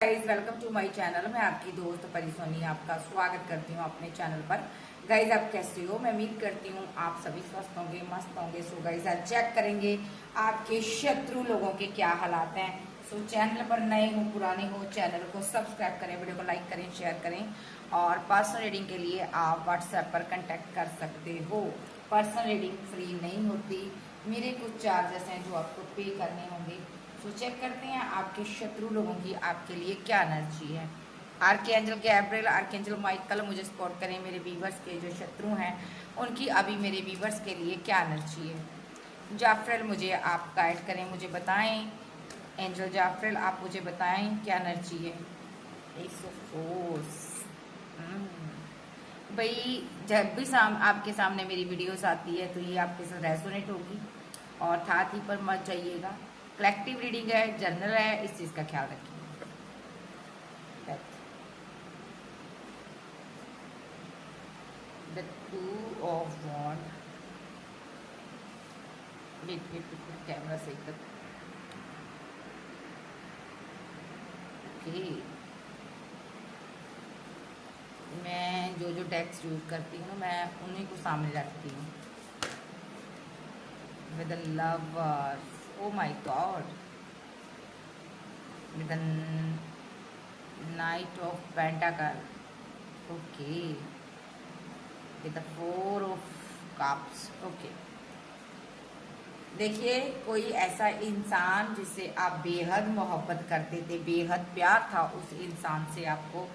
Guys welcome to my channel. मैं आपकी दोस्त परी सोनी आपका स्वागत करती हूँ अपने चैनल पर। गाइज आप कैसे हो? मैं उम्मीद करती हूँ आप सभी स्वस्थ होंगे, मस्त होंगे। सो गाइज आज चेक करेंगे आपके शत्रु लोगों के क्या हालात हैं। सो चैनल पर नए हो पुराने हो चैनल को सब्सक्राइब करें, वीडियो को लाइक करें, शेयर करें। और पर्सनल रीडिंग के लिए आप व्हाट्सएप पर कंटेक्ट कर सकते हो। पर्सनल रीडिंग फ्री नहीं होती, मेरे कुछ चार्जेस हैं जो आपको पे करने होंगे। तो चेक करते हैं आपके शत्रु लोगों की आपके लिए क्या एनर्जी है। आर्कएंजल गैब्रिएल, आर्कएंजल माइकल मुझे सपोर्ट करें। मेरे व्यूवर्स के जो शत्रु हैं उनकी अभी मेरे व्यूवर्स के लिए क्या एनर्जी है। जाफरेल मुझे आप गाइड करें, मुझे बताएं। एंजल जाफरेल आप मुझे बताएं क्या एनर्जी है। S of force. भाई जब भी आपके सामने मेरी वीडियोस आती है तो ये आपके साथ रेजोनेट होगी और साथ ही पर मत जाइएगा। कलेक्टिव रीडिंग है, जर्नल है, इस चीज का ख्याल रखिए। The two of wand. Camera सही कर। ओके, मैं जो डेक्स यूज करती हूँ मैं उन्हीं को सामने रखती हूँ। With the lovers, oh my God, with the knight of pentacle. Okay, with the four of cups. Okay, देखिए कोई ऐसा इंसान जिससे आप बेहद मोहब्बत करते थे, बेहद प्यार था उस इंसान से आपको,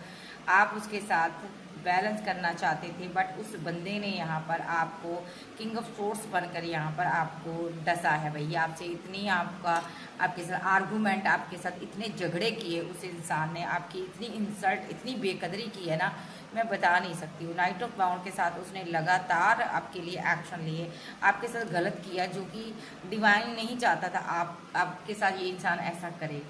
आप उसके साथ बैलेंस करना चाहते थे, बट उस बंदे ने यहाँ पर आपको किंग ऑफ सोर्स बनकर यहाँ पर आपको डसा है। भैया आपसे इतनी आपके साथ आर्गूमेंट, आपके साथ इतने झगड़े किए उस इंसान ने, आपकी इतनी इंसल्ट, इतनी बेकदरी की है ना, मैं बता नहीं सकती हूँ। नाइट ऑफ बाउंड के साथ उसने लगातार आपके लिए एक्शन लिए, आपके साथ गलत किया जो कि डिवाइन नहीं चाहता था आपके साथ ये इंसान ऐसा करे।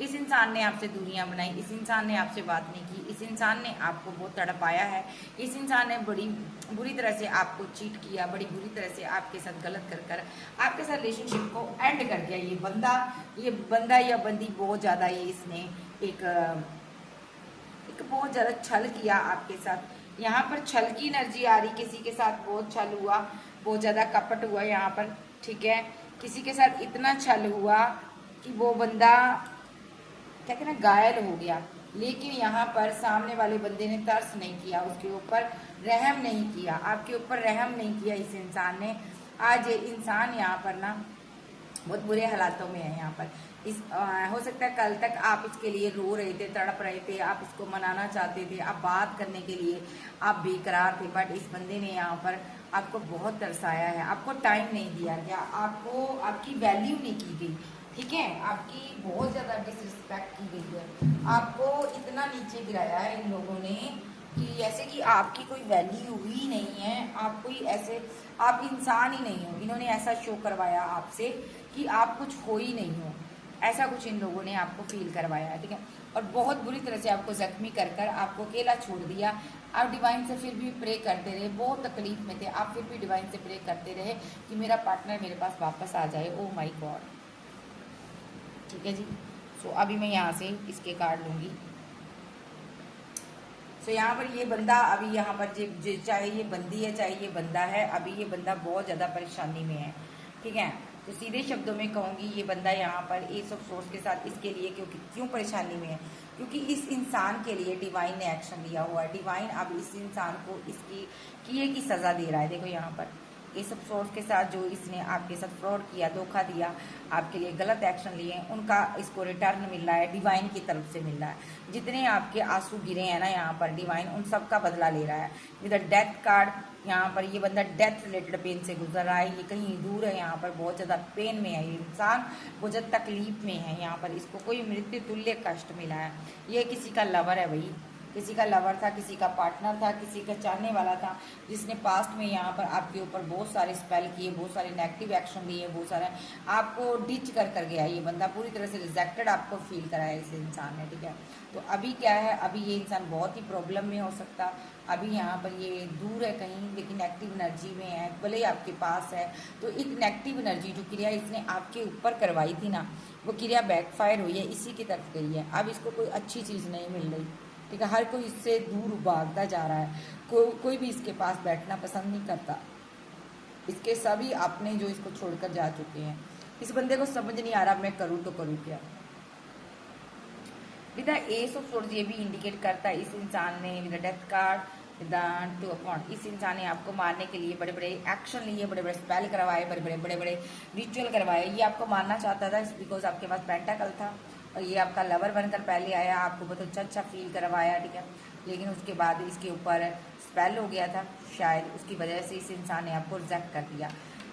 इस इंसान ने आपसे दूरियां बनाई, इस इंसान ने आपसे बात नहीं की, इस इंसान ने आपको बहुत तड़पाया है, इस इंसान ने बड़ी बुरी तरह से आपको चीट किया, बड़ी बुरी तरह से आपके साथ गलत कर आपके साथ रिलेशनशिप को एंड कर दिया। ये बंदा या बंदी बहुत ज़्यादा ये इसने एक बहुत ज़्यादा छल किया आपके साथ। यहाँ पर छल की एनर्जी आ रही, किसी के साथ बहुत छल हुआ, बहुत ज़्यादा कपट हुआ यहाँ पर, ठीक है। किसी के साथ इतना छल हुआ कि वो बंदा कहते हैं ना घायल हो गया, लेकिन यहाँ पर सामने वाले बंदे ने तरस नहीं किया, उसके ऊपर रहम नहीं किया, आपके ऊपर रहम नहीं किया इस इंसान ने। आज ये इंसान यहाँ पर ना बहुत बुरे हालातों में है। यहाँ पर हो सकता है कल तक आप इसके लिए रो रहे थे, तड़प रहे थे, आप इसको मनाना चाहते थे, आप बात करने के लिए आप बेकरार थे, बट इस बंदे ने यहाँ पर आपको बहुत तरसाया है, आपको टाइम नहीं दिया गया, आपको आपकी वैल्यू नहीं की गई, ठीक है। आपकी बहुत ज़्यादा डिसरिस्पेक्ट की गई है, आपको इतना नीचे गिराया है इन लोगों ने कि ऐसे कि आपकी कोई वैल्यू ही नहीं है, आप कोई ऐसे, आप इंसान ही नहीं हो। इन्होंने ऐसा शो करवाया आपसे कि आप कुछ हो ही नहीं हो, ऐसा कुछ इन लोगों ने आपको फील करवाया है, ठीक है। और बहुत बुरी तरह से आपको जख्मी कर आपको अकेला छोड़ दिया। आप डिवाइन से फिर भी प्रे करते रहे, बहुत तकलीफ में थे आप, फिर भी डिवाइन से प्रे करते रहे कि मेरा पार्टनर मेरे पास वापस आ जाए। ओ माई गॉड, ठीक है जी। सो अभी मैं यहाँ से इसके कार्ड लूँगी। सो यहाँ पर ये बंदा अभी यहाँ पर चाहे ये बंदी है चाहे ये बंदा है, अभी ये बंदा बहुत ज़्यादा परेशानी में है, ठीक है। तो सीधे शब्दों में कहूँगी ये बंदा यहाँ पर एस ऑफ सोर्स के साथ इसके लिए क्यों परेशानी में है, क्योंकि इस इंसान के लिए डिवाइन ने एक्शन लिया हुआ है। डिवाइन अब इस इंसान को इसकी किए की सज़ा दे रहा है। देखो यहाँ पर इस सब सोर्स के साथ जो इसने आपके साथ फ्रॉड किया, धोखा दिया, आपके लिए गलत एक्शन लिए, उनका इसको रिटर्न मिल रहा है, डिवाइन की तरफ से मिल रहा है। जितने आपके आंसू गिरे हैं ना यहाँ पर, डिवाइन उन सब का बदला ले रहा है। विद डेथ कार्ड यहाँ पर ये बंदा डेथ रिलेटेड पेन से गुजर रहा है, ये कहीं दूर है, यहाँ पर बहुत ज़्यादा पेन में है ये इंसान, बहुत ज़्यादा तकलीफ में है। यहाँ पर इसको कोई मृत्यु तुल्य कष्ट मिला है, ये किसी का लवर है भाई, किसी का लवर था, किसी का पार्टनर था, किसी का चाहने वाला था, जिसने पास्ट में यहाँ पर आपके ऊपर बहुत सारे स्पेल किए, बहुत सारे नेगेटिव एक्शन लिए, बहुत सारे आपको डिच कर गया। ये बंदा पूरी तरह से रिजेक्टेड आपको फील कराया इस इंसान ने, ठीक है। तो अभी क्या है, अभी ये इंसान बहुत ही प्रॉब्लम में हो सकता, अभी यहाँ पर ये दूर है कहीं, लेकिन नेगेटिव एनर्जी में है, भले ही आपके पास है। तो एक नेगेटिव एनर्जी जो क्रिया इसने आपके ऊपर करवाई थी ना, वो क्रिया बैकफायर हुई है, इसी की तरफ गई है। अब इसको कोई अच्छी चीज़ नहीं मिल रही, ठीक है। हर कोई इससे दूर भागता जा रहा है, कोई भी इसके पास बैठना पसंद नहीं करता। इसके सभी अपने जो इसको छोड़कर जा चुके हैं। इस बंदे को समझ नहीं आ रहा मैं करूँ तो करूँ क्या। With the ace of swords ये भी इंडिकेट करता है इस इंसान ने with the death card, with the two of wand, इस इंसान ने आपको मारने के लिए बड़े बड़े एक्शन लिए, बड़े बड़े स्पेल करवाए, बड़े बड़े रिचुअल करवाए। ये आपको मारना चाहता था बिकॉज आपके पास पेंटाकल था और ये आपका लवर बनकर पहले आया, आपको बहुत अच्छा फील करवाया, ठीक है। लेकिन उसके बाद इसके ऊपर स्पेल हो गया था, शायद उसकी वजह से इस इंसान ने आपको रिजेक्ट कर दिया।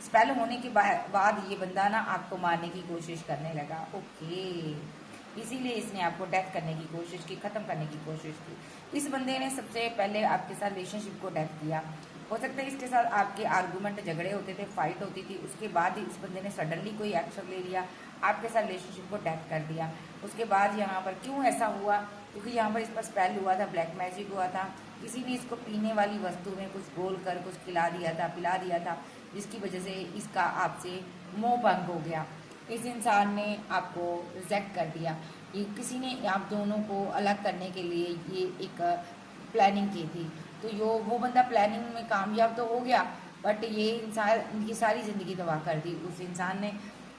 स्पेल होने के बाद ये बंदा ना आपको मारने की कोशिश करने लगा, ओके। इसीलिए इसने आपको डेथ करने की कोशिश की, ख़त्म करने की कोशिश की। इस बंदे ने सबसे पहले आपके साथ रिलेशनशिप को डेथ किया। हो सकता है इसके साथ आपके आर्गूमेंट, झगड़े होते थे, फाइट होती थी, उसके बाद ही इस बंदे ने सडनली कोई एक्शन ले लिया, आपके साथ रिलेशनशिप को डेथ कर दिया। उसके बाद यहाँ पर क्यों ऐसा हुआ, क्योंकि यहाँ पर इस पर स्पेल हुआ था, ब्लैक मैजिक हुआ था, किसी ने इसको पीने वाली वस्तु में कुछ बोल कर कुछ खिला दिया था, पिला दिया था, जिसकी वजह से इसका आपसे मोह भंग हो गया। इस इंसान ने आपको रिजेक्ट कर दिया। ये किसी ने आप दोनों को अलग करने के लिए ये एक प्लानिंग की थी, तो वो बंदा प्लानिंग में कामयाब तो हो गया, बट ये इंसान इनकी सारी ज़िंदगी तबाह कर दी उस इंसान ने।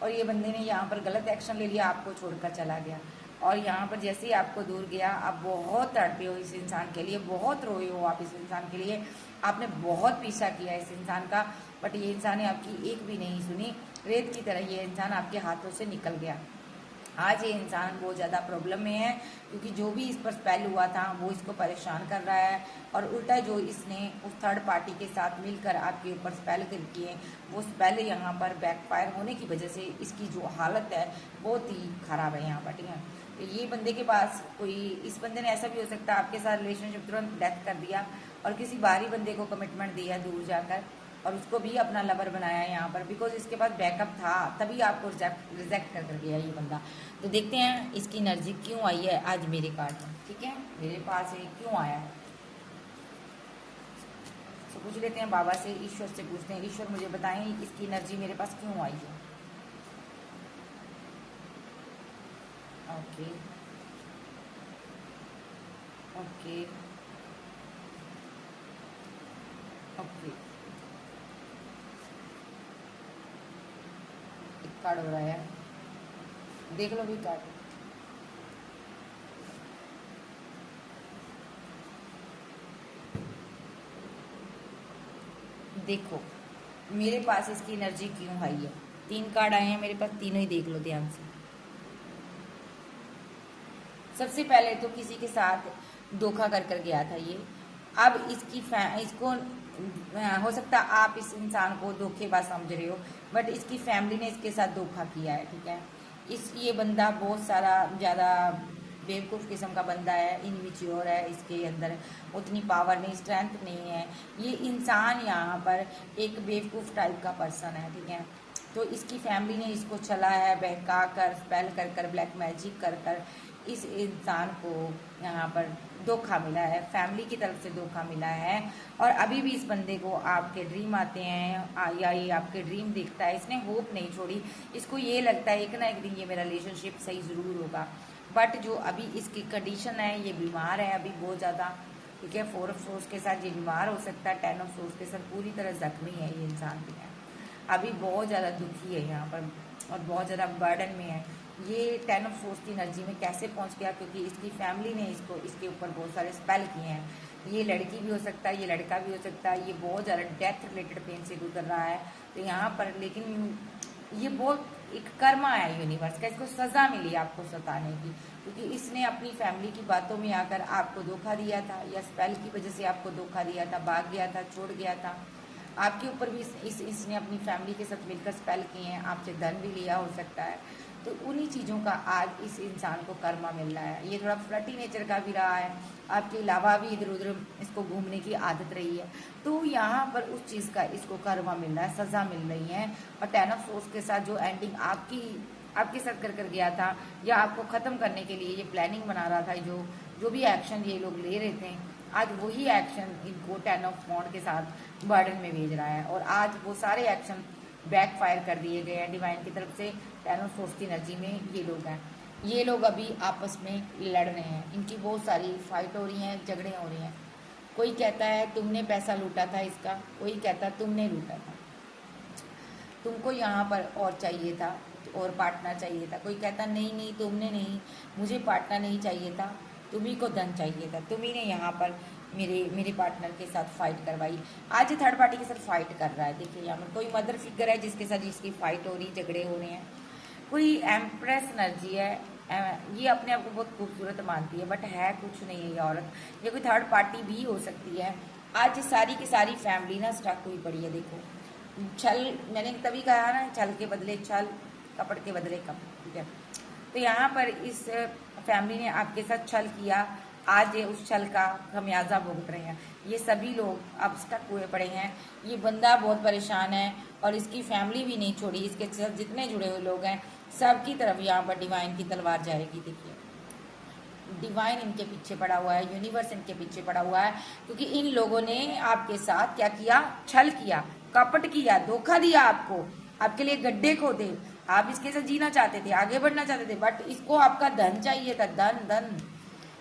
और ये बंदे ने यहाँ पर गलत एक्शन ले लिया, आपको छोड़कर चला गया। और यहाँ पर जैसे ही आपको दूर गया, आप बहुत तड़पे हो इस इंसान के लिए, बहुत रोए हो आप इस इंसान के लिए, आपने बहुत पीछा किया इस इंसान का, बट ये इंसान ने आपकी एक भी नहीं सुनी। रेत की तरह ये इंसान आपके हाथों से निकल गया। आज ये इंसान बहुत ज़्यादा प्रॉब्लम में है, क्योंकि जो भी इस पर स्पेल हुआ था वो इसको परेशान कर रहा है, और उल्टा जो इसने उस थर्ड पार्टी के साथ मिलकर आपके ऊपर स्पेल किए, वो स्पेल यहाँ पर बैकफायर होने की वजह से इसकी जो हालत है बहुत ही ख़राब है यहाँ पर, ठीक है। तो ये बंदे के पास कोई, इस बंदे ने ऐसा भी हो सकता है आपके साथ रिलेशनशिप तुरंत डेथ कर दिया और किसी बाहरी बंदे को कमिटमेंट दिया दूर जाकर, और उसको भी अपना लवर बनाया यहाँ पर, बिकॉज इसके पास बैकअप था, तभी आपको रिजेक्ट कर गया ये बंदा। तो देखते हैं इसकी एनर्जी क्यों आई है आज मेरे कार्ड में, ठीक है, मेरे पास ये क्यों आया है। तो पूछ लेते हैं बाबा से, ईश्वर से पूछते हैं, ईश्वर मुझे बताएं इसकी एनर्जी मेरे पास क्यों आई है। ओके ओके ओके, एक कार्ड हो रहा है, देख लो भी कार्ड। देखो मेरे पास इसकी एनर्जी क्यों आई है, 3 कार्ड आए हैं मेरे पास, तीनों ही देख लो ध्यान से। सबसे पहले तो किसी के साथ धोखा कर गया था ये, अब इसको हो सकता है आप इस इंसान को धोखेबाज समझ रहे हो, बट इसकी फैमिली ने इसके साथ धोखा किया है, ठीक है। ये बंदा बहुत सारा ज़्यादा बेवकूफ़ किस्म का बंदा है, इनमेच्योर है, इसके अंदर उतनी पावर नहीं, स्ट्रेंथ नहीं है। ये इंसान यहाँ पर एक बेवकूफ़ टाइप का पर्सन है, ठीक है। तो इसकी फैमिली ने इसको चला है, बहका कर, स्पेल कर, ब्लैक मैजिक कर इस इंसान को यहाँ पर धोखा मिला है, फैमिली की तरफ से धोखा मिला है। और अभी भी इस बंदे को आपके ड्रीम आते हैं, या ये आपके ड्रीम देखता है, इसने होप नहीं छोड़ी, इसको ये लगता है एक ना एक दिन ये मेरा रिलेशनशिप सही ज़रूर होगा। बट जो अभी इसकी कंडीशन है, ये बीमार है अभी बहुत ज़्यादा, ठीक है। 4 ऑफ सोर्स के साथ ये बीमार हो सकता है, 10 ऑफ सोर्स के साथ पूरी तरह जख्मी है ये इंसान भी है, अभी बहुत ज़्यादा दुखी है यहाँ पर और बहुत ज़्यादा बर्डन में है। ये 10 ऑफ सोर्स की एनर्जी में कैसे पहुँच गया, क्योंकि इसकी फैमिली ने इसके ऊपर बहुत सारे स्पेल किए हैं। ये लड़की भी हो सकता है, ये लड़का भी हो सकता है, ये बहुत ज़्यादा डेथ रिलेटेड पेन से गुजर रहा है। तो यहाँ पर लेकिन ये बहुत एक कर्मा है यूनिवर्स का, इसको सज़ा मिली आपको सताने की, क्योंकि इसने अपनी फैमिली की बातों में आकर आपको धोखा दिया था, या स्पेल की वजह से आपको धोखा दिया था, भाग गया था, छोड़ गया था। आपके ऊपर भी इसने अपनी फैमिली के साथ मिलकर स्पेल किए हैं, आपसे धन भी लिया हो सकता है। तो उन्हीं चीज़ों का आज इस इंसान को कर्मा मिल रहा है। ये थोड़ा फ्लर्टी नेचर का भी रहा है, आपके अलावा भी इधर उधर इसको घूमने की आदत रही है, तो यहाँ पर उस चीज़ का इसको कर्मा मिल रहा है, सज़ा मिल रही है। और 10 ऑफ सोर्स के साथ जो एंडिंग आपके साथ कर गया था, या आपको ख़त्म करने के लिए ये प्लानिंग बना रहा था, जो भी एक्शन ये लोग ले रहे थे, आज वही एक्शन इनको 10 ऑफ वॉन्ड के साथ बर्डन में भेज रहा है। और आज वो सारे एक्शन बैकफायर कर दिए गए हैं डिवाइन की तरफ से। 10 ऑफ सोर्स की एनर्जी में ये लोग अभी आपस में लड़ रहे हैं, इनकी बहुत सारी फाइट हो रही हैं, झगड़े हो रही हैं। कोई कहता है तुमने पैसा लूटा था इसका, कोई कहता है तुमने लूटा था, तुमको यहाँ पर और चाहिए था, और पार्टनर चाहिए था। कोई कहता नहीं नहीं तुमने नहीं, मुझे पार्टनर नहीं चाहिए था, तुम्ही को धन चाहिए था, तुम्ही ने यहाँ पर मेरे पार्टनर के साथ फाइट करवाई। आज ये थर्ड पार्टी के साथ फाइट कर रहा है। देखिए यहाँ पर कोई मदर फिगर है जिसके साथ इसकी फाइट हो रही, झगड़े हो रहे हैं। कोई एम्प्रेस एनर्जी है, ये अपने आप को बहुत खूबसूरत मानती है, बट है कुछ नहीं है ये औरत। ये कोई थर्ड पार्टी भी हो सकती है। आज सारी की सारी फैमिली ना स्टक हुई पड़ी है। देखो छल, मैंने तभी कहा ना, छल के बदले छल, कपट के बदले कपट, ठीक है। तो यहाँ पर इस फैमिली ने आपके साथ छल किया, आज ये उस छल का खमियाजा भुगत रहे हैं। ये सभी लोग अब स्टक हुए पड़े हैं। ये बंदा बहुत परेशान है और इसकी फैमिली भी नहीं छोड़ी, इसके साथ जितने जुड़े हुए लोग हैं सबकी तरफ यहाँ पर डिवाइन की तलवार जाएगी। देखिए डिवाइन इनके पीछे पड़ा हुआ है, यूनिवर्स इनके पीछे पड़ा हुआ है, क्योंकि इन लोगों ने आपके साथ क्या किया, छल किया, कपट किया, धोखा दिया आपको, आपके लिए गड्ढे खोदे। आप इसके साथ जीना चाहते थे, आगे बढ़ना चाहते थे, बट इसको आपका धन चाहिए था, धन।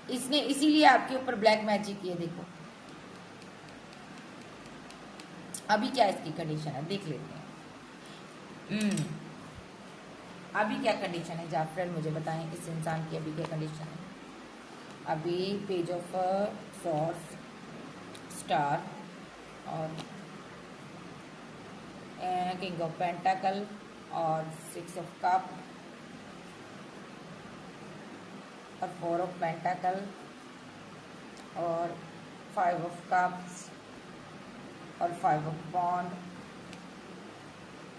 इसने इसीलिए आपके ऊपर ब्लैक मैजिक किए। देखो अभी क्या इसकी कंडीशन है, देख लेते हैं। अभी क्या कंडीशन है जाफर, मुझे बताएं इस इंसान की अभी क्या कंडीशन है। अभी पेज ऑफ सॉर्ड्स, स्टार और किंग ऑफ पेंटाकल और 6 ऑफ कप और 4 ऑफ पेंटाकल और 5 ऑफ कप्स और 5 ऑफ बॉन्ड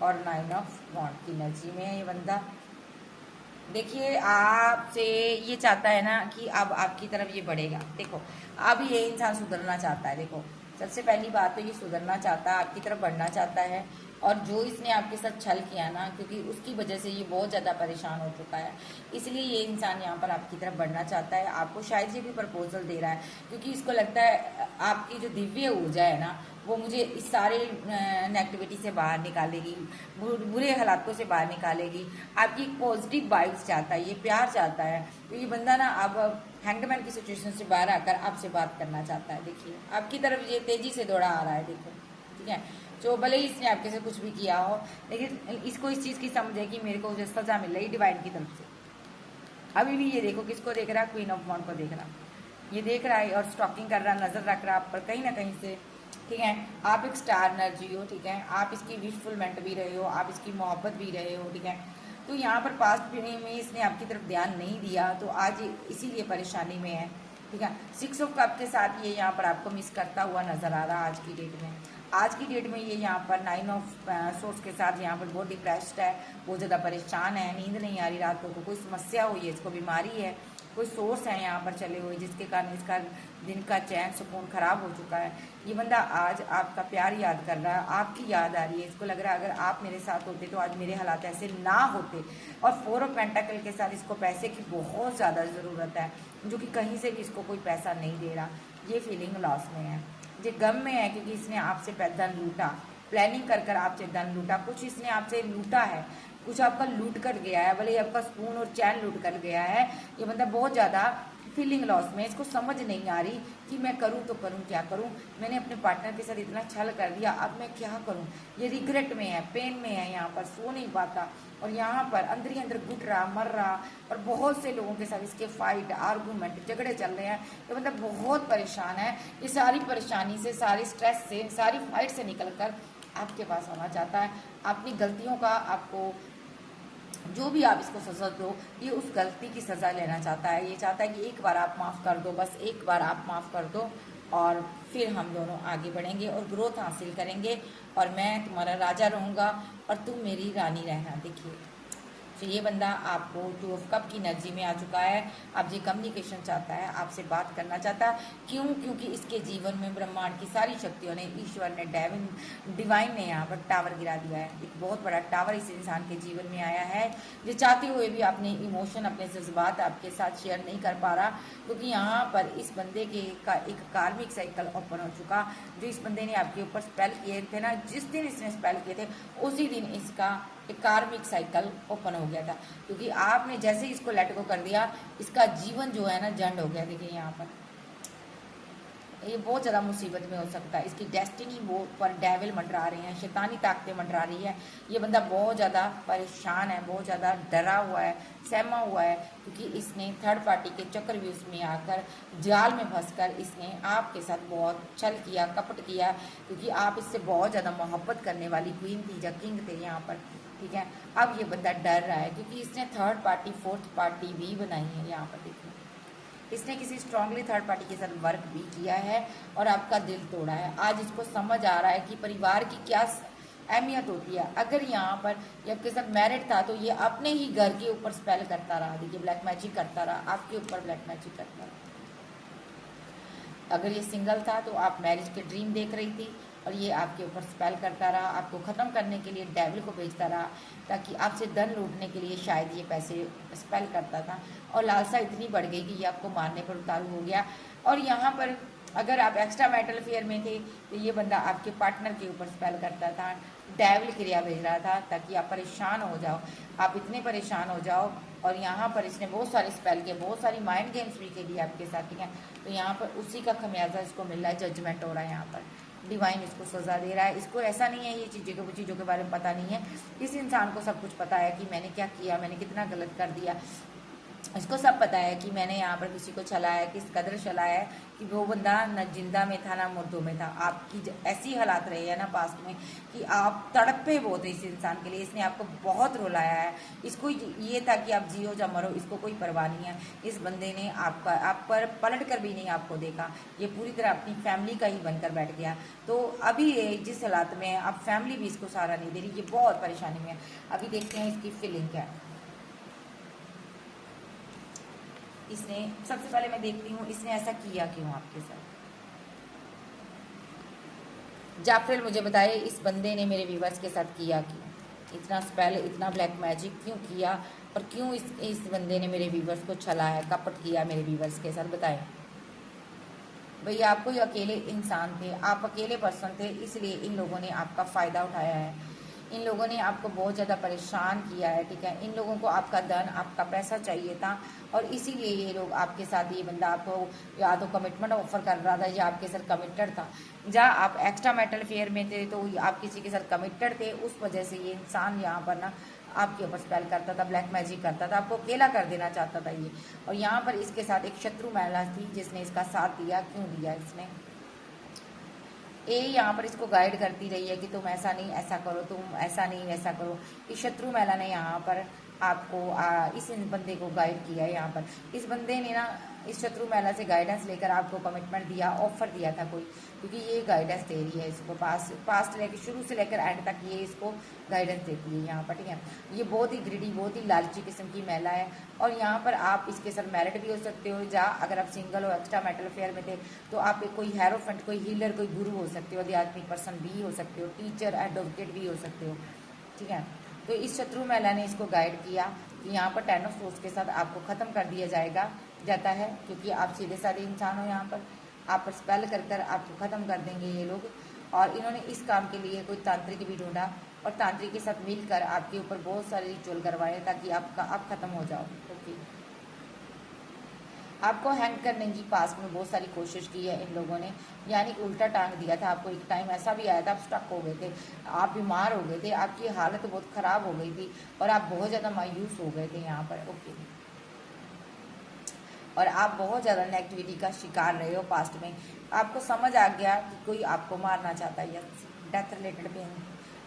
और 9 ऑफ बॉन्ड की एनर्जी में है ये बंदा। देखिए आपसे ये चाहता है ना कि अब आपकी तरफ ये बढ़ेगा। देखो अब ये इंसान सुधरना चाहता है। देखो सबसे पहली बात तो ये सुधरना चाहता है, आपकी तरफ बढ़ना चाहता है। और जो इसने आपके साथ छल किया ना, क्योंकि उसकी वजह से ये बहुत ज़्यादा परेशान हो चुका है, इसलिए ये इंसान यहाँ पर आपकी तरफ बढ़ना चाहता है। आपको शायद ये भी प्रपोजल दे रहा है, क्योंकि इसको लगता है आपकी जो दिव्य ऊर्जा है ना, वो मुझे इस सारे नेगेटिविटी से बाहर निकालेगी, बुरे हालातों से बाहर निकालेगी। आपकी पॉजिटिव वाइब्स चाहता है, ये प्यार चाहता है। तो ये बंदा ना अब हैंगमैन की सिचुएशन से बाहर आकर आपसे बात करना चाहता है। देखिए आपकी तरफ ये तेजी से दौड़ा आ रहा है। देखो ठीक है, जो भले ही इसने आपके से कुछ भी किया हो, लेकिन इसको इस चीज़ की समझ है कि मेरे को जो सजा मिल रही डिवाइन की तरफ से। अभी भी ये देखो किसको देख रहा है, क्वीन ऑफ वॉन्ड को देख रहा, ये देख रहा है और स्टॉकिंग कर रहा, नजर रख रहा आप पर कहीं ना कहीं से। ठीक है, आप एक स्टार एनर्जी हो, ठीक है, आप इसकी विशफुलमेंट भी रहे हो, आप इसकी मोहब्बत भी रहे हो। ठीक है, तो यहाँ पर पास्ट में इसने आपकी तरफ ध्यान नहीं दिया, तो आज इसीलिए परेशानी में है। ठीक है, 6 ऑफ कप के साथ ये यहाँ पर आपको मिस करता हुआ नजर आ रहा है आज की डेट में। आज की डेट में ये यहाँ पर 9 ऑफ सोर्स के साथ यहाँ पर बहुत डिप्रेस्ड है, बहुत ज़्यादा परेशान है, नींद नहीं आ रही रात को, कोई समस्या हुई है, इसको बीमारी है, कोई सोर्स है यहाँ पर चले हुए जिसके कारण इसका दिन का चैन सुकून खराब हो चुका है। ये बंदा आज आपका प्यार याद कर रहा है, आपकी याद आ रही है, इसको लग रहा है अगर आप मेरे साथ होते तो आज मेरे हालात ऐसे ना होते। और 4 ऑफ पेंटाकल के साथ इसको पैसे की बहुत ज़्यादा ज़रूरत है, जो कि कहीं से भी इसको कोई पैसा नहीं दे रहा। ये फीलिंग लॉस में है, ये गम में है, क्योंकि इसने आपसे धन लूटा, प्लानिंग कर कर आपसे धन लूटा, कुछ इसने आपसे लूटा है, कुछ आपका लूट कर गया है, भले आपका सुकून और चैन लूट कर गया है। ये बंदा बहुत ज़्यादा फीलिंग लॉस में, इसको समझ नहीं आ रही कि मैं करूं तो करूं क्या करूं, मैंने अपने पार्टनर के साथ इतना छल कर दिया, अब मैं क्या करूं। ये रिग्रेट में है, पेन में है, यहाँ पर सो नहीं पाता और यहाँ पर अंदर ही अंदर घुट रहा, मर रहा, और बहुत से लोगों के साथ इसके फाइट, आर्गूमेंट, झगड़े चल रहे हैं। ये मतलब बहुत परेशान है। ये सारी परेशानी से, सारी स्ट्रेस से, सारी फाइट से निकल कर आपके पास आना चाहता है। अपनी गलतियों का, आपको जो भी आप इसको सजा दो, ये उस गलती की सज़ा लेना चाहता है। ये चाहता है कि एक बार आप माफ़ कर दो, बस एक बार आप माफ़ कर दो और फिर हम दोनों आगे बढ़ेंगे और ग्रोथ हासिल करेंगे और मैं तुम्हारा राजा रहूँगा और तुम मेरी रानी रहना। देखिए तो ये बंदा आपको 2 ऑफ कप की एनर्जी में आ चुका है। अब ये कम्युनिकेशन चाहता है, आपसे बात करना चाहता है। क्यों? क्योंकि इसके जीवन में ब्रह्मांड की सारी शक्तियों ने, ईश्वर ने, डिवाइन ने यहाँ पर टावर गिरा दिया है। एक बहुत बड़ा टावर इस इंसान के जीवन में आया है, जो चाहते हुए भी अपने इमोशन, अपने जज्बात आपके साथ शेयर नहीं कर पा रहा, क्योंकि यहाँ पर इस बंदे के का एक कार्मिक साइकिल ओपन हो चुका। जो इस बंदे ने आपके ऊपर स्पेल किए थे ना, जिस दिन इसने स्पेल किए थे उसी दिन इसका एक कार्मिक साइकिल ओपन हो गया था, क्योंकि आपने जैसे ही इसको लेट गो कर दिया, इसका जीवन जो है ना जंड हो गया। देखिए यहाँ पर ये बहुत ज़्यादा मुसीबत में हो सकता है। इसकी डेस्टिनी वो पर डेविल मंडरा रहे हैं, शैतानी ताकतें मंडरा रही है। ये बंदा बहुत ज़्यादा परेशान है, बहुत ज़्यादा डरा हुआ है, सहमा हुआ है, क्योंकि इसने थर्ड पार्टी के चक्रव्यूह में आकर, जाल में फंसकर इसने आपके साथ बहुत छल किया, कपट किया, क्योंकि आप इससे बहुत ज़्यादा मोहब्बत करने वाली क्वीन थी या किंग थे यहाँ पर, ठीक है। अब ये बंदा डर रहा है, क्योंकि इसने थर्ड पार्टी, फोर्थ पार्टी भी बनाई है। यहाँ पर देखिए, इसने किसी स्ट्रांगली थर्ड पार्टी के साथ वर्क भी किया है और आपका दिल तोड़ा है। आज इसको समझ आ रहा है कि परिवार की क्या अहमियत होती है। अगर यहाँ पर ये आपके साथ मैरिड था तो ये अपने ही घर के ऊपर स्पेल करता रहा, देखिए ब्लैक मैजिक करता रहा, आपके ऊपर ब्लैक मैजिक करता रहा। अगर ये सिंगल था तो आप मैरिज के ड्रीम देख रही थी, और ये आपके ऊपर स्पेल करता रहा, आपको ख़त्म करने के लिए डेविल को भेजता रहा, ताकि आपसे धन लूटने के लिए शायद ये पैसे स्पेल करता था। और लालसा इतनी बढ़ गई कि ये आपको मारने पर उतारू हो गया। और यहाँ पर अगर आप एक्स्ट्रा मैरिटल अफेयर में थे तो ये बंदा आपके पार्टनर के ऊपर स्पेल करता था, डेविल क्रिया भेज रहा था, ताकि आप परेशान हो जाओ, आप इतने परेशान हो जाओ। और यहाँ पर इसने बहुत सारे स्पेल किए, बहुत सारी माइंड गेम्स भी खेली आपके साथ, ठीक है। तो यहाँ पर उसी का खमियाजा इसको मिल रहा है, जजमेंट हो रहा है। यहाँ पर डिवाइन इसको सज़ा दे रहा है। इसको ऐसा नहीं है ये चीज़ों के बारे में पता नहीं है। इस इंसान को सब कुछ पता है कि मैंने क्या किया, मैंने कितना गलत कर दिया। इसको सब पता है कि मैंने यहाँ पर किसी को छलाया, किस कदर छलाया है, कि वो बंदा न जिंदा में था ना मुर्दों में था। आपकी ऐसी हालात रही है ना पास्ट में कि आप तड़पे बहुत इस इंसान के लिए। इसने आपको बहुत रुलाया है। इसको ये था कि आप जियो या मरो, इसको कोई परवाह नहीं है। इस बंदे ने आप पर पलट कर भी नहीं आपको देखा। ये पूरी तरह अपनी फैमिली का ही बनकर बैठ गया। तो अभी ये जिस हालात में है, अब फैमिली भी इसको सहारा नहीं दे रही, ये बहुत परेशानी में है। अभी देखते हैं इसकी फीलिंग क्या है। इसने सबसे पहले मैं देखती हूँ इसने ऐसा किया क्यों आपके साथ। जाफिर मुझे बताइए, इस बंदे ने मेरे व्यूवर्स के साथ किया क्यों, इतना स्पेल, इतना ब्लैक मैजिक क्यों किया, और क्यों इस बंदे ने मेरे व्यूवर्स को छलाया, कपट किया मेरे व्यूवर्स के साथ, बताएं भैया। आप कोई अकेले इंसान थे, आप अकेले पर्सन थे, इसलिए इन लोगों ने आपका फ़ायदा उठाया है। इन लोगों ने आपको बहुत ज़्यादा परेशान किया है, ठीक है। इन लोगों को आपका धन, आपका पैसा चाहिए था, और इसीलिए ये लोग आपके साथ, ये बंदा आपको या तो कमिटमेंट ऑफर कर रहा था या आपके साथ कमिटेड था। जहाँ आप एक्स्ट्रा मैरिटल अफेयर में थे तो आप किसी के साथ कमिटेड थे, उस वजह से ये इंसान यहाँ पर ना आपके ऊपर स्पेल करता था, ब्लैक मैजिक करता था, आपको अकेला कर देना चाहता था ये। और यहाँ पर इसके साथ एक शत्रु महिला थी जिसने इसका साथ दिया। क्यों दिया इसने? यहाँ पर इसको गाइड करती रही है कि तुम ऐसा नहीं ऐसा करो, तुम ऐसा नहीं वैसा करो। इस शत्रु महिला ने यहाँ पर आपको इस बंदे को गाइड किया है। यहाँ पर इस बंदे ने ना इस शत्रु महिला से गाइडेंस लेकर आपको कमिटमेंट दिया, ऑफर दिया था कोई, क्योंकि ये गाइडेंस दे रही है इसको, पास्ट लेकर शुरू से लेकर एंड तक ये इसको गाइडेंस देती है यहाँ पर, ठीक है। ये बहुत ही ग्रिडी, बहुत ही लालची किस्म की महिला है। और यहाँ पर आप इसके साथ मैरिड भी हो सकते हो, या अगर आप सिंगल हो, एक्स्ट्रा मैरिटल अफेयर में थे, तो आप कोई हेरोफेंट, कोई हीलर, कोई गुरु हो सकते हो, आध्यात्मिक पर्सन भी हो सकते हो, टीचर, एडवोकेट भी हो सकते हो, ठीक है। तो इस शत्रु महिला ने इसको गाइड किया कि यहाँ पर 10 ऑफ सोर्स के साथ आपको ख़त्म कर दिया जाता है, क्योंकि आप सीधे साधे इंसान हो। यहाँ पर आप स्पेल कर आपको ख़त्म कर देंगे ये लोग। और इन्होंने इस काम के लिए कोई तांत्रिक भी ढूंढा, और तांत्रिक के साथ मिलकर आपके ऊपर बहुत सारे रिचुअल करवाए ताकि आप ख़त्म हो जाओ। ओके, आपको हैंग करने की पास में बहुत सारी कोशिश की है इन लोगों ने, यानी कि उल्टा टांग दिया था आपको। एक टाइम ऐसा भी आया था, आप स्टक हो गए थे, आप बीमार हो गए थे, आपकी हालत बहुत ख़राब हो गई थी, और आप बहुत ज़्यादा मायूस हो गए थे यहाँ पर। ओके, और आप बहुत ज़्यादा नेगेटिविटी का शिकार रहे हो पास्ट में। आपको समझ आ गया कि कोई आपको मारना चाहता है, या डेथ रिलेटेड पेन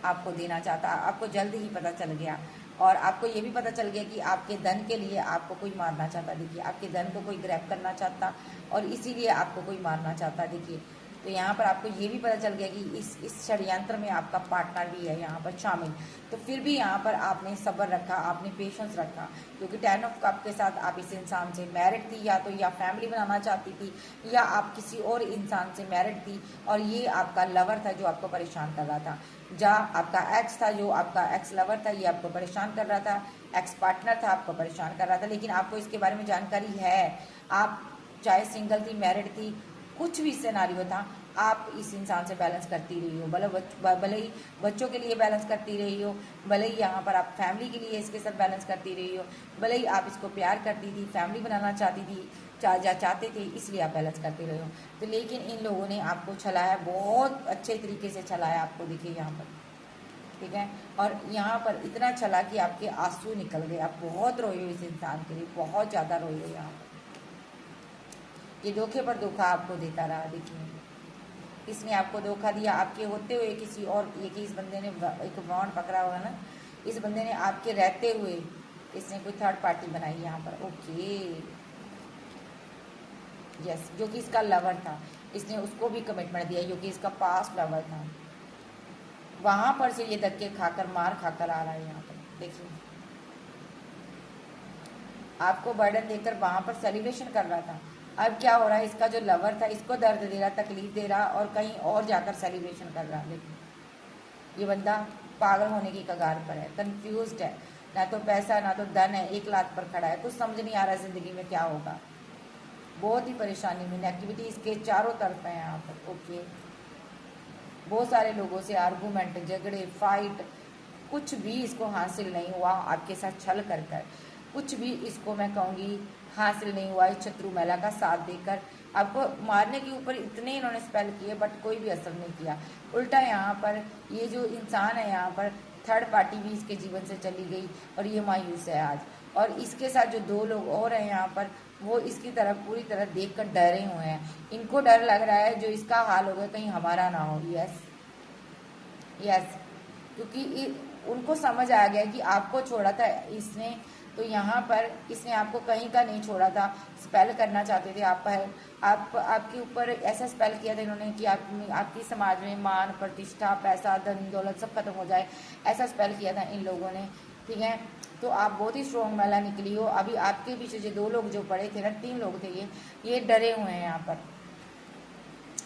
आपको देना चाहता, आपको जल्द ही पता चल गया। और आपको ये भी पता चल गया कि आपके धन के लिए आपको कोई मारना चाहता। देखिए, आपके धन को कोई ग्रैब करना चाहता, और इसीलिए आपको कोई मारना चाहता। देखिए, तो यहाँ पर आपको ये भी पता चल गया कि इस षड्यंत्र में आपका पार्टनर भी है यहाँ पर शामिल। तो फिर भी यहाँ पर आपने सब्र रखा, आपने पेशेंस रखा, क्योंकि 10 ऑफ कप के साथ आप इस इंसान से मैरिड थी, या तो या फैमिली बनाना चाहती थी, या आप किसी और इंसान से मैरिड थी, और ये आपका लवर था जो आपको परेशान कर रहा था। जहाँ आपका एक्स था, जो आपका एक्स लवर था, ये आपको परेशान कर रहा था, एक्स पार्टनर था, आपको परेशान कर रहा था, लेकिन आपको इसके बारे में जानकारी है। आप चाहे सिंगल थी, मैरिड थी, कुछ भी सिनेरियो था, आप इस इंसान से बैलेंस करती रही हो, भले ही बच्चों के लिए बैलेंस करती रही हो, भले ही यहाँ पर आप फैमिली के लिए इसके साथ बैलेंस करती रही हो, भले ही आप इसको प्यार करती थी, फैमिली बनाना चाहती थी, चाहते थे, इसलिए आप बैलेंस करते रहे हो। तो लेकिन इन लोगों ने आपको छलाया, बहुत अच्छे तरीके से छलाया आपको, देखिए यहाँ पर, ठीक है। और यहाँ पर इतना चला कि आपके आंसू निकल गए, आप बहुत रोए हो इस इंसान के लिए, बहुत ज़्यादा रोए हो। यहाँ पर ये धोखे पर धोखा आपको देता रहा। देखिए इसने आपको धोखा दिया, आपके होते हुए किसी और, ये कि इस बंदे ने एक बॉन्ड पकड़ा हुआ ना, इस बंदे ने आपके रहते हुए इसने कोई थर्ड पार्टी बनाई यहाँ पर। ओके यस, जो कि इसका लवर था, इसने उसको भी कमिटमेंट दिया, जो कि इसका पास्ट लवर था। वहां पर से ये धक्के खाकर, मार खाकर आ रहा है यहाँ पर। देखिए आपको बर्डन देकर वहां पर सेलिब्रेशन कर रहा था, अब क्या हो रहा है, इसका जो लवर था इसको दर्द दे रहा, तकलीफ दे रहा, और कहीं और जाकर सेलिब्रेशन कर रहा। देखिए ये बंदा पागल होने की कगार पर है, कंफ्यूज्ड है, ना तो पैसा ना तो धन है, एक लात पर खड़ा है, कुछ समझ नहीं आ रहा जिंदगी में क्या होगा, बहुत ही परेशानी में, नेगेटिविटी इसके चारों तरफ है यहाँ पर। ओके बहुत सारे लोगों से आर्गूमेंट, झगड़े, फाइट, कुछ भी इसको हासिल नहीं हुआ आपके साथ छल कर कर, कुछ भी इसको मैं कहूँगी हासिल नहीं हुआ इस शत्रु महिला का साथ देकर। आपको मारने के ऊपर इतने इन्होंने स्पेल किए, बट कोई भी असर नहीं किया। उल्टा यहाँ पर ये जो इंसान है, यहाँ पर थर्ड पार्टी भी इसके जीवन से चली गई, और ये मायूस है आज। और इसके साथ जो दो लोग और हैं यहाँ पर, वो इसकी तरफ पूरी तरह देख कर डरे हुए हैं, इनको डर लग रहा है जो इसका हाल होगा कहीं हमारा ना हो। यस यस, क्योंकि उनको समझ आ गया कि आपको छोड़ा था इसने, तो यहाँ पर इसने आपको कहीं का नहीं छोड़ा था, स्पेल करना चाहते थे आप पर, आपके ऊपर ऐसा स्पेल किया था इन्होंने कि आपकी समाज में मान प्रतिष्ठा, पैसा, धन दौलत सब खत्म हो जाए, ऐसा स्पेल किया था इन लोगों ने, ठीक है। तो आप बहुत ही स्ट्रॉन्ग महिला निकली हो। अभी आपके पीछे जो दो लोग जो पड़े थे ना, 3 लोग थे, ये डरे हुए हैं यहाँ पर,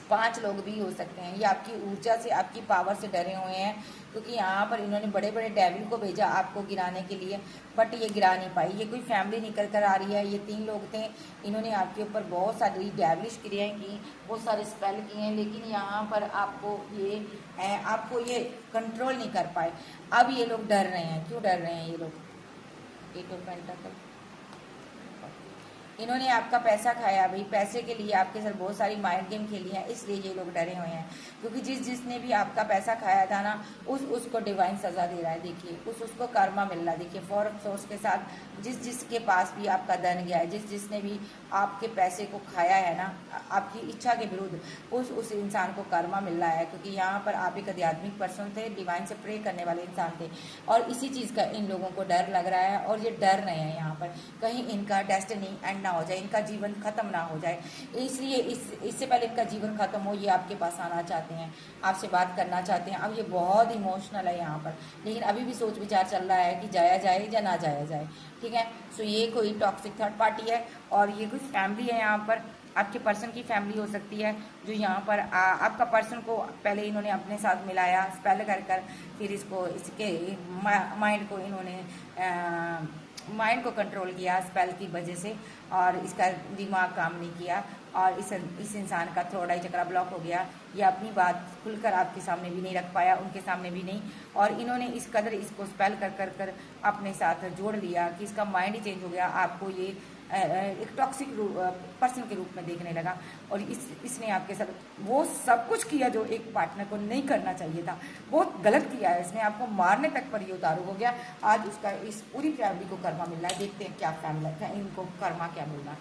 5 लोग भी हो सकते हैं, ये आपकी ऊर्जा से, आपकी पावर से डरे हुए हैं, क्योंकि यहाँ पर इन्होंने बड़े बड़े डेविल को भेजा आपको गिराने के लिए, बट ये गिरा नहीं पाई। ये कोई फैमिली निकल कर आ रही है, ये 3 लोग थे, इन्होंने आपके ऊपर बहुत सारी डेविलिश क्रियाएं की, बहुत सारे स्पेल किए हैं, लेकिन यहाँ पर आपको ये कंट्रोल नहीं कर पाए। अब ये लोग डर रहे हैं, क्यों डर रहे हैं ये लोग, 8 ऑफ पेंटाकल, इन्होंने आपका पैसा खाया भाई, पैसे के लिए आपके साथ बहुत सारी माइंड गेम खेली है, इसलिए ये लोग डरे हुए हैं, क्योंकि जिसने भी आपका पैसा खाया था ना, उसको डिवाइन सजा दे रहा है। देखिए उसको कर्मा मिल रहा है। देखिए फॉर सोर्स के साथ जिसके पास भी आपका धन गया है, जिसने भी आपके पैसे को खाया है ना, आपकी इच्छा के विरुद्ध, उस इंसान को कर्मा मिल रहा है, क्योंकि यहाँ पर आप एक आध्यात्मिक पर्सन थे, डिवाइन से प्रे करने वाले इंसान थे, और इसी चीज़ का इन लोगों को डर लग रहा है, और ये डर रहे हैं यहाँ पर कहीं इनका डेस्टिनी एंड हो जाए, इनका जीवन खत्म ना हो जाए, इसलिए इससे पहले इनका जीवन खत्म हो, ये आपके पास आना चाहते हैं, आपसे बात करना चाहते हैं। अब ये बहुत इमोशनल है यहाँ पर, लेकिन अभी भी सोच विचार चल रहा है कि जाया जाए या ना जाया जाए, ठीक है। सो ये कोई टॉक्सिक थर्ड पार्टी है, और ये कुछ फैमिली है यहाँ पर, आपके पर्सन की फैमिली हो सकती है, जो यहाँ पर आपका पर्सन को पहले इन्होंने अपने साथ मिलाया, स्पेल कर फिर इसके माइंड को इन्होंने माइंड को कंट्रोल किया स्पेल की वजह से, और इसका दिमाग काम नहीं किया, और इस इंसान का थोड़ा ही चक्रा ब्लॉक हो गया, ये अपनी बात खुलकर आपके सामने भी नहीं रख पाया, उनके सामने भी नहीं, और इन्होंने इस कदर इसको स्पेल कर अपने साथ जोड़ लिया कि इसका माइंड ही चेंज हो गया, आपको ये एक टॉक्सिक पर्सन के रूप में देखने लगा, और इसने आपके साथ वो सब कुछ किया जो एक पार्टनर को नहीं करना चाहिए था, बहुत गलत किया है इसने, आपको मारने तक पर ये उतारू हो गया। आज उसका इस पूरी फैमिली को कर्मा मिल रहा है, देखते हैं क्या फैमिली इनको कर्मा क्या मिल रहा है,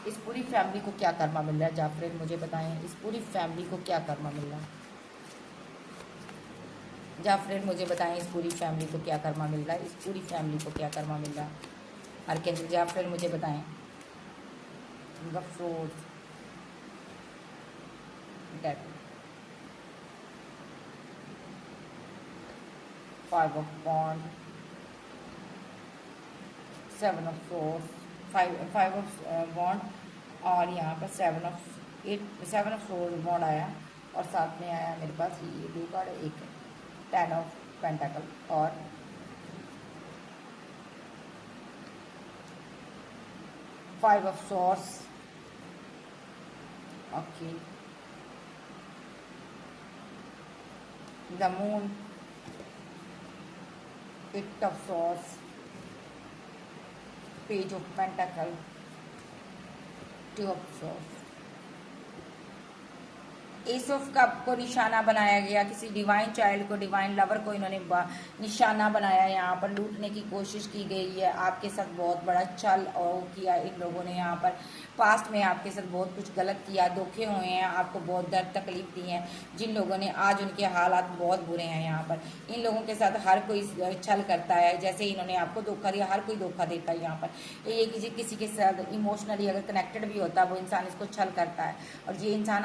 इस पूरी फैमिली को क्या कर्मा मिल रहा है, जाफरीन मुझे बताएं, इस पूरी फैमिली को क्या कर्मा मिल रहा है, जाफरीन मुझे बताएं, इस पूरी फैमिली को क्या कर्मा मिल रहा है, इस पूरी फैमिली को क्या कर्मा मिल रहा है, आर्कएंजल जाफरीन मुझे बताएं। गफूर dead, five of wand, seven of swords, five of wand, और यहाँ पर सेवन ऑफ सोर्स वॉन्ड आया, और साथ में आया मेरे पास ये दो कार्ड, एक टेन ऑफ पेंटाकल और five of swords. Okay, the moon, eight of swords, page of pentacle, two of swords. Ace of cup को निशाना बनाया गया, किसी डिवाइन चाइल्ड को, डिवाइन लवर को इन्होंने निशाना बनाया, यहाँ पर लूटने की कोशिश की गई है। आपके साथ बहुत बड़ा छल और किया इन लोगों ने, यहाँ पर पास्ट में आपके साथ बहुत कुछ गलत किया, धोखे हुए हैं, आपको बहुत दर्द तकलीफ दी है जिन लोगों ने। आज उनके हालात बहुत बुरे हैं। यहाँ पर इन लोगों के साथ हर कोई छल करता है, जैसे इन्होंने आपको धोखा दिया, हर कोई धोखा देता है। यहाँ पर ये किसी के साथ इमोशनली अगर कनेक्टेड भी होता है वो इंसान इसको छल करता है, और ये इंसान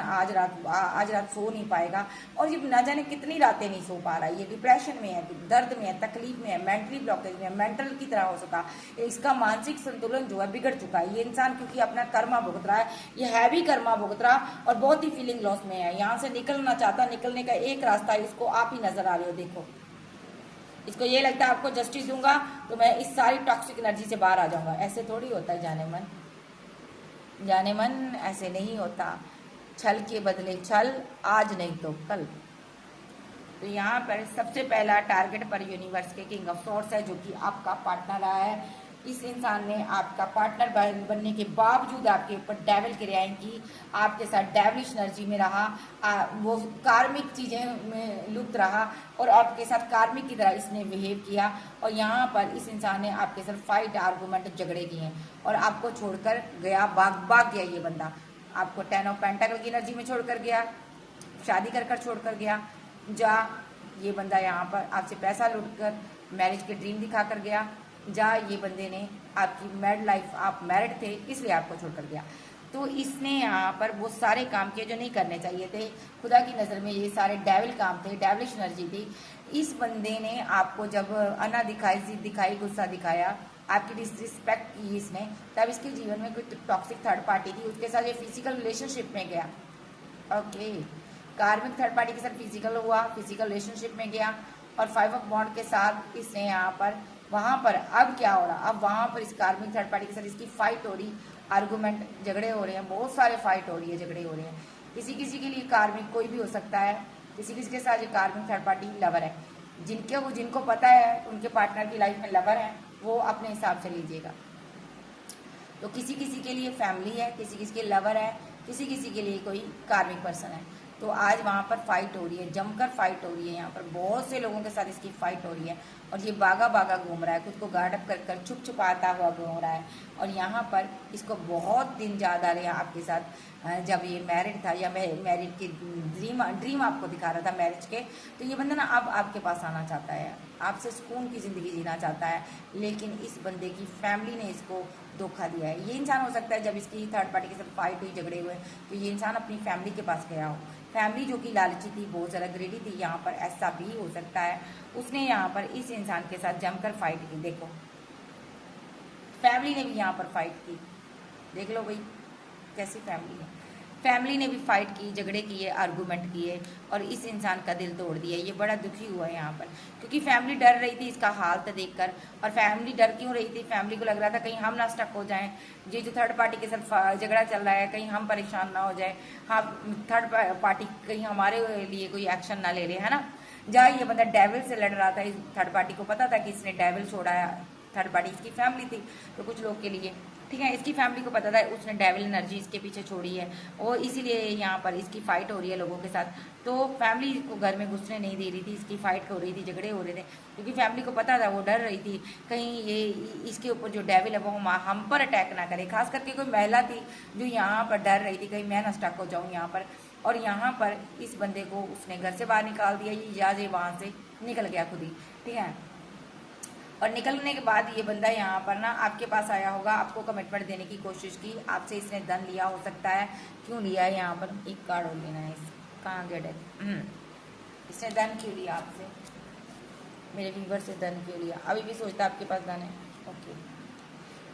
आज रात सो नहीं पाएगा, और ये ना जाने कितनी रातें नहीं सो पा रहा है। ये डिप्रेशन में है, दर्द में है, तकलीफ में है, मेंटली ब्लॉकेज में है, मेंटल की तरह हो सका, इसका मानसिक संतुलन जो है बिगड़ चुका है ये इंसान, क्योंकि अपना कर्मा भुगत रहा है, ये हैवी कर्मा भुगत रहा, और बहुत ही फीलिंग लॉस में है। यहाँ से निकलना चाहता, निकलने का एक रास्ता है, इसको आप ही नजर आ रहे हो। देखो, इसको ये लगता है आपको जस्टिस दूंगा तो मैं इस सारी टॉक्सिक एनर्जी से बाहर आ जाऊंगा। ऐसे थोड़ी होता है जाने मन, जाने मन ऐसे नहीं होता। छल के बदले छल, आज नहीं तो कल। तो यहाँ पर सबसे पहला टारगेट पर यूनिवर्स के किंग ऑफ सोर्स है, जो कि आपका पार्टनर रहा है। इस इंसान ने आपका पार्टनर बनने के बावजूद आपके ऊपर डेविल क्रियाएं की, आपके साथ डेविलिश एनर्जी में रहा, वो कार्मिक चीज़ें में लुप्त रहा, और आपके साथ कार्मिक की तरह इसने बिहेव किया। और यहाँ पर इस इंसान ने आपके साथ फाइट, आर्गूमेंट, झगड़े किए हैं, और आपको छोड़कर गया, भाग गया ये बंदा। आपको टेन ऑफ पेंटाकल की एनर्जी में छोड़कर गया, शादी कर छोड़कर गया। ये बंदा यहाँ पर आपसे पैसा लूटकर मैरिज के ड्रीम दिखा कर गया। ये बंदे ने आपकी मैरिड लाइफ, आप मैरिड थे इसलिए आपको छोड़कर गया। तो इसने यहाँ पर वो सारे काम किए जो नहीं करने चाहिए थे। खुदा की नज़र में ये सारे डेविल काम थे, डेविलिश एनर्जी थी। इस बंदे ने आपको जब अना दिखाई, जिद दिखाई, गुस्सा दिखाया, आपकी डिसरिस्पेक्ट की इसने, तब इसके जीवन में कोई टॉक्सिक थर्ड पार्टी थी, उसके साथ ये फिजिकल रिलेशनशिप में गया। ओके, कार्मिक थर्ड पार्टी के साथ फिजिकल हुआ, फिजिकल रिलेशनशिप में गया, और फाइव ऑफ बॉन्ड के साथ इसने यहाँ पर, वहाँ पर अब क्या हो रहा, अब वहाँ पर इस कार्मिक थर्ड पार्टी के साथ इसकी फाइट हो रही, आर्गूमेंट, झगड़े हो रहे हैं, बहुत सारे फाइट हो रही है, झगड़े हो रहे हैं। किसी के लिए कार्मिक कोई भी हो सकता है, किसी के साथ ये कार्मिक थर्ड पार्टी लवर है। जिनको पता है उनके पार्टनर की लाइफ में लवर है, वो अपने हिसाब से लीजिएगा। तो किसी के लिए फैमिली है, किसी के लवर है, किसी के लिए कोई कार्मिक पर्सन है। तो आज वहाँ पर फाइट हो रही है, जमकर फाइट हो रही है। यहाँ पर बहुत से लोगों के साथ इसकी फाइट हो रही है, और ये भागा घूम रहा है, खुद को गार्ड अप कर छुप छुपाता हुआ घूम रहा है। और यहाँ पर इसको बहुत दिन ज़्यादा रहे आपके साथ, जब ये मैरिड था या मैरिड की ड्रीम आपको दिखा रहा था मैरिज के, तो ये बंदा ना अब आपके पास आना चाहता है, आपसे सुकून की ज़िंदगी जीना चाहता है। लेकिन इस बंदे की फैमिली ने इसको धोखा दिया है। ये इंसान हो सकता है जब इसकी थर्ड पार्टी के साथ फाइट हुई, झगड़े हुए, तो ये इंसान अपनी फैमिली के पास गया हो। फैमिली जो कि लालची थी, बहुत ज़्यादा ग्रेडी थी, यहाँ पर ऐसा भी हो सकता है। उसने यहाँ पर इस इंसान के साथ जमकर फाइट की। देखो, फैमिली ने भी यहाँ पर फाइट की, देख लो भाई कैसी फैमिली है। फैमिली ने भी फाइट की, झगड़े किए, आर्गूमेंट किए, और इस इंसान का दिल तोड़ दिया। ये बड़ा दुखी हुआ है यहाँ पर, क्योंकि फैमिली डर रही थी इसका हालत देखकर। और फैमिली डर क्यों रही थी? फैमिली को लग रहा था कहीं हम ना स्टक हो जाएं, ये जो थर्ड पार्टी के साथ झगड़ा चल रहा है, कहीं हम परेशान ना हो जाए, हाँ थर्ड पार्टी कहीं हमारे लिए कोई एक्शन ना ले ले, है ना। ये बंदा डेविल से लड़ रहा था, इस थर्ड पार्टी को पता था कि इसने डेविल छोड़ा है। थर्ड पार्टी इसकी फैमिली थी, तो कुछ लोग के लिए ठीक है, इसकी फैमिली को पता था उसने डेविल एनर्जी इसके पीछे छोड़ी है, और इसीलिए यहाँ पर इसकी फाइट हो रही है लोगों के साथ। तो फैमिली को घर में घुसने नहीं दे रही थी, इसकी फाइट हो रही थी, झगड़े हो रहे थे, क्योंकि फैमिली को पता था, वो डर रही थी कहीं ये इसके ऊपर जो डेविल है वो हम पर अटैक ना करे। खास करके कोई महिला थी जो यहाँ पर डर रही थी कहीं मैं ना स्टक हो जाऊँ यहाँ पर। और यहाँ पर इस बंदे को उसने घर से बाहर निकाल दिया, ये वहाँ से निकल गया खुद ही, ठीक है। और निकलने के बाद ये बंदा यहाँ पर ना आपके पास आया होगा, आपको कमिटमेंट देने की कोशिश की, आपसे इसने धन लिया हो सकता है। क्यों लिया है? यहाँ पर एक कार्ड और लेना है, कहाँ गया डेक। इसने धन क्यों लिया आपसे? मेरे व्यूवर से धन क्यों लिया, अभी भी सोचता है आपके पास धन है। ओके,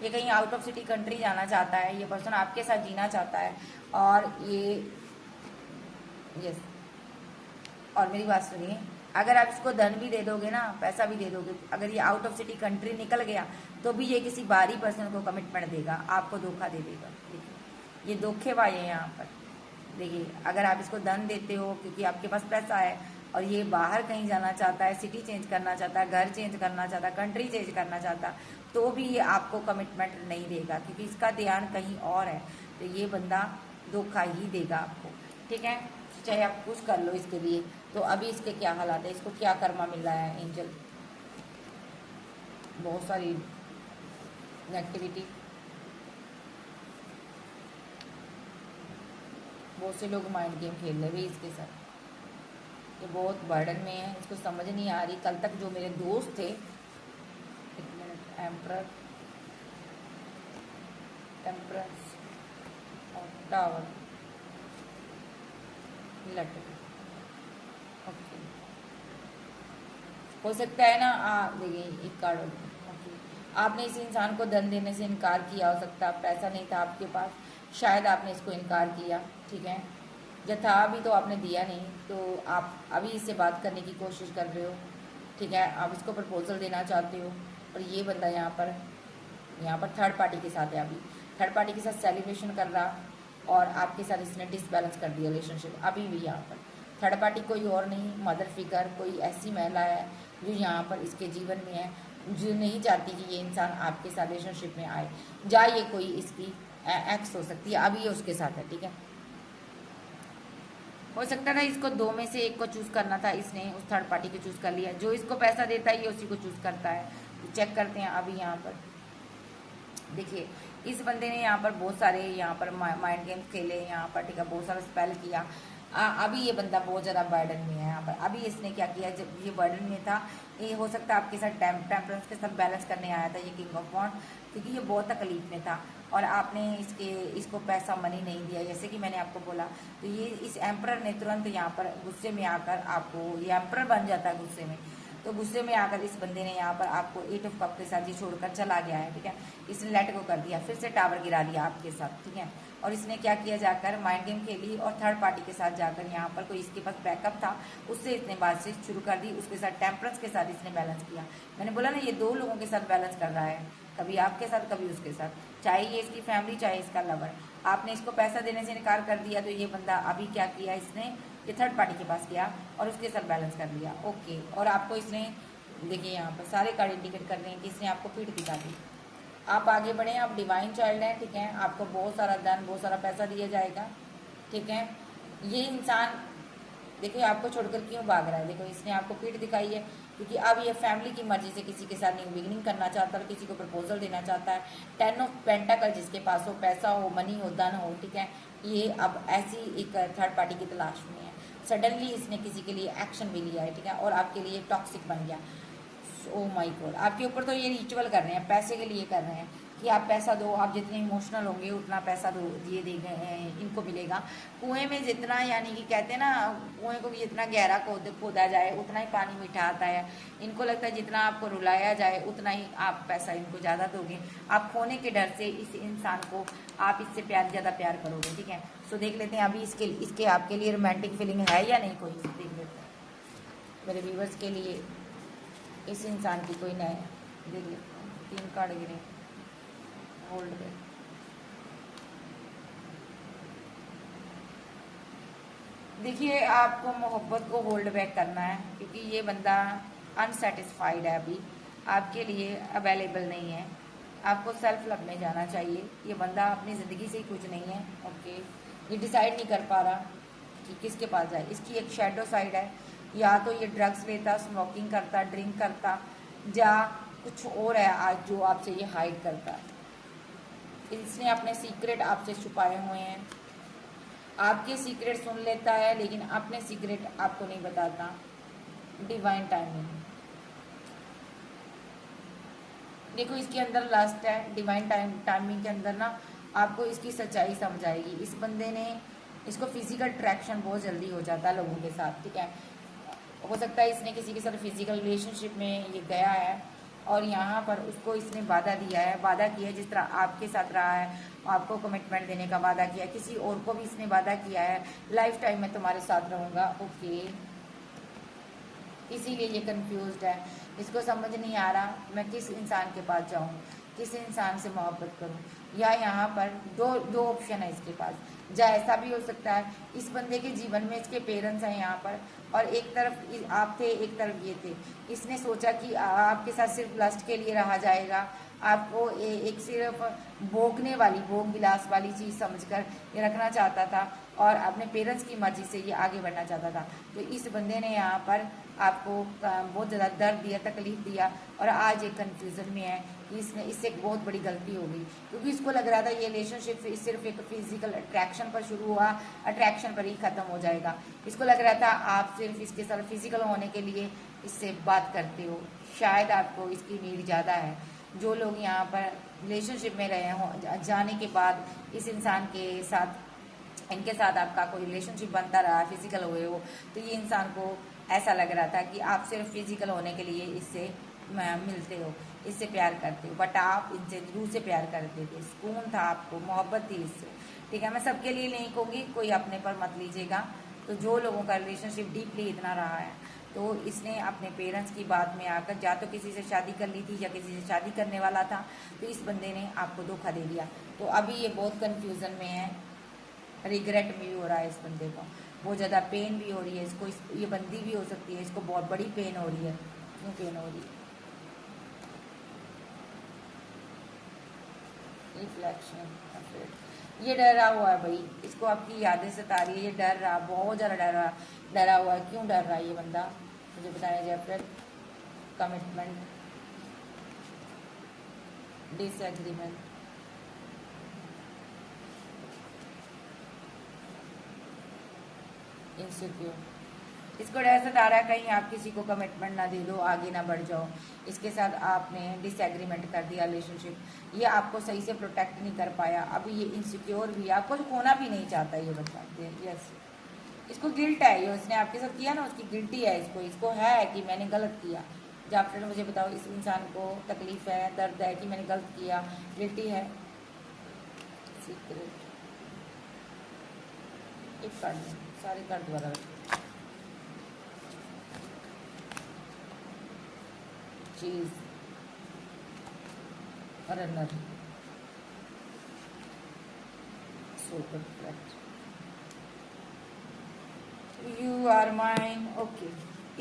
ये कहीं आउट ऑफ सिटी कंट्री जाना चाहता है, ये पर्सन आपके साथ जीना चाहता है। और ये यस, और मेरी बात सुनिए, अगर आप इसको धन भी दे दोगे ना, पैसा भी दे दोगे, अगर ये आउट ऑफ सिटी कंट्री निकल गया तो भी ये किसी बाहरी पर्सन को कमिटमेंट देगा, आपको धोखा दे देगा। देखिए ये धोखेबाज है यहाँ पर। देखिए अगर आप इसको धन देते हो क्योंकि आपके पास पैसा है, और ये बाहर कहीं जाना चाहता है, सिटी चेंज करना चाहता है, घर चेंज करना चाहता है, कंट्री चेंज करना चाहता, तो भी ये आपको कमिटमेंट नहीं देगा क्योंकि इसका ध्यान कहीं और है। तो ये बंदा धोखा ही देगा आपको, ठीक है, चाहे आप कुछ कर लो इसके लिए। तो अभी इसके क्या हालात है, इसको क्या कर्मा मिल रहा है एंजल, बहुत सारी नेगेटिविटी, बहुत से लोग माइंड गेम खेल रहे हैं इसके साथ, ये बहुत बर्डन में है, इसको समझ नहीं आ रही। कल तक जो मेरे दोस्त थे, एक मिनट, एम्परर, टेम्परेंस और टावर, ओके, हो सकता है ना, देखिए एक कार्ड, ओके, आपने इस इंसान को धन देने से इनकार किया, हो सकता है पैसा नहीं था आपके पास, शायद आपने इसको इनकार किया, ठीक है, जब था अभी तो आपने दिया नहीं, तो आप अभी इससे बात करने की कोशिश कर रहे हो, ठीक है, आप इसको प्रपोजल देना चाहते हो। और ये बंदा यहाँ पर थर्ड पार्टी के साथ है, अभी थर्ड पार्टी के साथ सेलिब्रेशन कर रहा, और आपके साथ इसने डिसबैलेंस कर दिया रिलेशनशिप। अभी भी यहाँ पर थर्ड पार्टी कोई और नहीं, मदर फिगर, कोई ऐसी महिला है जो यहाँ पर इसके जीवन में है, जो नहीं चाहती कि ये इंसान आपके साथ रिलेशनशिप में आए, ये कोई इसकी एक्स हो सकती है, अभी ये उसके साथ है, ठीक है। हो सकता था इसको दो में से एक को चूज़ करना था, इसने उस थर्ड पार्टी को चूज़ कर लिया, जो इसको पैसा देता है ये उसी को चूज़ करता है। तो चेक करते हैं अभी यहाँ पर, देखिए इस बंदे ने यहाँ पर बहुत सारे यहाँ पर माइंड गेम खेले यहाँ पर, ठीक है, बहुत सारा स्पेल किया। अभी ये बंदा बहुत ज़्यादा बर्डन में है यहाँ पर। अभी इसने क्या किया, जब ये बर्डन में था, ये हो सकता है आपके साथ टेम्परेंस के साथ बैलेंस करने आया था ये किंग ऑफ वॉन्ड, क्योंकि ये बहुत तकलीफ में था और आपने इसको पैसा मनी नहीं दिया, जैसे कि मैंने आपको बोला। तो ये इस एम्परर ने तुरंत यहाँ पर गुस्से में आकर आपको, ये एम्परर बन जाता है गुस्से में, तो गुस्से में आकर इस बंदे ने यहाँ पर आपको 8 ऑफ कप के साथ ये छोड़कर चला गया है, ठीक है, इसने लेट को कर दिया, फिर से टावर गिरा दिया आपके साथ, ठीक है। और इसने क्या किया, जाकर माइंड गेम खेली और थर्ड पार्टी के साथ जाकर यहाँ पर कोई इसके पास बैकअप था, उससे इसने बातचीत शुरू कर दी, उसके साथ टेम्परेंस के साथ इसने बैलेंस किया। मैंने बोला ना ये दो लोगों के साथ बैलेंस कर रहा है, कभी आपके साथ कभी उसके साथ, चाहे ये इसकी फैमिली चाहे इसका लवर। आपने इसको पैसा देने से इनकार कर दिया, तो ये बंदा अभी क्या किया, इसने ये थर्ड पार्टी के पास गया और उसके साथ बैलेंस कर लिया, ओके। और आपको इसने, देखिए यहाँ पर सारे कार्ड इंडिकेट कर रहे हैं कि इसने आपको पीठ दिखा दी। आप आगे बढ़े, आप डिवाइन चाइल्ड हैं, ठीक है, आपको बहुत सारा धन, बहुत सारा पैसा दिया जाएगा, ठीक है। ये इंसान देखिए आपको छोड़कर क्यों भाग रहा है, देखो इसने आपको पीठ दिखाई है क्योंकि अब ये फैमिली की मर्जी से किसी के साथ न्यू बिगिनिंग करना चाहता है, किसी को प्रपोजल देना चाहता है। 10 ऑफ पेंटाकल जिसके पास हो, पैसा हो, मनी हो, धन हो, ठीक है, ये अब ऐसी एक थर्ड पार्टी की तलाश में है। सडनली इसने किसी के लिए एक्शन भी लिया है, ठीक है, और आपके लिए टॉक्सिक बन गया। ओ माय गॉड, आपके ऊपर तो ये रिचुअल कर रहे हैं, पैसे के लिए कर रहे हैं कि आप पैसा दो, आप जितने इमोशनल होंगे उतना पैसा दो, ये देंगे, इनको मिलेगा। कुएं में जितना, यानी कि कहते हैं ना, कुएं को भी जितना गहरा खोदा जाए उतना ही पानी मीठा आता है। इनको लगता है जितना आपको रुलाया जाए उतना ही आप पैसा इनको ज़्यादा दोगे, आप खोने के डर से इस इंसान को आप इससे ज़्यादा प्यार करोगे, ठीक है। सो देख लेते हैं अभी इसके आपके लिए रोमांटिक फीलिंग है या नहीं, कोई देख लेते हैं मेरे व्यूवर्स के लिए इस इंसान की कोई नए, देख लेते हैं 3 कार्ड गिरे, होल्ड पे। देखिए आपको मोहब्बत को होल्ड बैक करना है क्योंकि ये बंदा अनसेटिस्फाइड है, अभी आपके लिए अवेलेबल नहीं है, आपको सेल्फ लव में जाना चाहिए। ये बंदा अपनी ज़िंदगी से ही कुछ नहीं है, ओके, ये डिसाइड नहीं कर पा रहा कि किसके पास जाए। इसकी एक शैडो साइड है, या तो ये ड्रग्स लेता, स्मोकिंग करता, ड्रिंक करता, या कुछ और है आज जो आपसे ये हाइड करता। इसने अपने सीक्रेट आपसे छुपाए हुए हैं, आपके सीक्रेट सुन लेता है लेकिन अपने सीक्रेट आपको नहीं बताता। डिवाइन टाइमिंग, देखो इसके अंदर लास्ट है, डिवाइन टाइमिंग के अंदर ना आपको इसकी सच्चाई समझ आएगी। इस बंदे ने, इसको फिजिकल अट्रैक्शन बहुत जल्दी हो जाता है लोगों के साथ, ठीक है, हो सकता है इसने किसी के साथ फिजिकल रिलेशनशिप में ये गया है और यहाँ पर उसको इसने वादा दिया है, वादा किया है, जिस तरह आपके साथ रहा है, आपको कमिटमेंट देने का वादा किया है, किसी और को भी इसने वादा किया है लाइफ टाइम में तुम्हारे साथ रहूँगा। ओके, इसीलिए ये कंफ्यूज्ड है, इसको समझ नहीं आ रहा मैं किस इंसान के पास जाऊँ, किस इंसान से मोहब्बत करूँ। या यहाँ पर दो ऑप्शन है इसके पास, या ऐसा भी हो सकता है इस बंदे के जीवन में इसके पेरेंट्स हैं यहाँ पर, और एक तरफ आप थे, एक तरफ ये थे। इसने सोचा कि आपके साथ सिर्फ लस्ट के लिए रहा जाएगा, आपको एक सिर्फ भोगने वाली, भोग विलास वाली चीज़ समझकर ये रखना चाहता था और अपने पेरेंट्स की मर्जी से ये आगे बढ़ना चाहता था। तो इस बंदे ने यहाँ पर आपको बहुत ज़्यादा दर्द दिया, तकलीफ दिया, और आज एक कन्फ्यूज़न में है कि इससे एक बहुत बड़ी गलती हो गई, क्योंकि इसको लग रहा था ये रिलेशनशिप सिर्फ एक फिजिकल अट्रैक्शन पर शुरू हुआ, अट्रैक्शन पर ही ख़त्म हो जाएगा। इसको लग रहा था आप सिर्फ इसके साथ फिजिकल होने के लिए इससे बात करते हो, शायद आपको इसकी नीड ज़्यादा है। जो लोग यहाँ पर रिलेशनशिप में रहे हों, जाने के बाद इस इंसान के साथ, इनके साथ आपका कोई रिलेशनशिप बनता रहा, फिजिकल हुए हो, तो ये इंसान को ऐसा लग रहा था कि आप सिर्फ फिजिकल होने के लिए इससे मिलते हो, इससे प्यार करते हो, बट आप इनसे रूह से प्यार करते थे, सुकून था आपको, मोहब्बत थी इससे। ठीक है, मैं सबके लिए नहीं कहूँगी, कोई अपने पर मत लीजिएगा। तो जो लोगों का रिलेशनशिप डीपली इतना रहा है, तो इसने अपने पेरेंट्स की बात में आकर या तो किसी से शादी कर ली थी या किसी से शादी करने वाला था, तो इस बंदे ने आपको धोखा दे दिया। तो अभी ये बहुत कन्फ्यूज़न में है, रिग्रेट भी हो रहा है इस बंदे को, बहुत ज़्यादा पेन भी हो रही है इसको, ये बंदी भी हो सकती है, इसको बहुत बड़ी पेन हो रही है। क्यों पेन हो रही है? रिफ्लेक्शन, ये डरा हुआ है भाई, इसको आपकी यादें सता रही है, ये डर रहा, बहुत ज़्यादा डरा हुआ है। क्यों डर रहा है ये बंदा, मुझे बताया जाए। फिर कमिटमेंट, डिसएग्रीमेंट, इनसिक्योर, इसको डर सता रहा है कहीं आप किसी को कमिटमेंट ना दे दो, आगे ना बढ़ जाओ। इसके साथ आपने डिसएग्रीमेंट कर दिया रिलेशनशिप, ये आपको सही से प्रोटेक्ट नहीं कर पाया, अभी ये इनसिक्योर भी, आपको खोना भी नहीं चाहता ये बता। यस, इसको गिल्ट है, ये उसने आपके साथ किया ना, उसकी गिल्टी है, इसको है कि मैंने गलत किया। जब फ्रेंड मुझे बताओ, इस इंसान को तकलीफ है, दर्द है कि मैंने गलत किया, गिल्टी है। सीक्रेट, एक कार्ड सारे कार्ड दोबारा, चीज, runner, super flat, you are mine. Okay,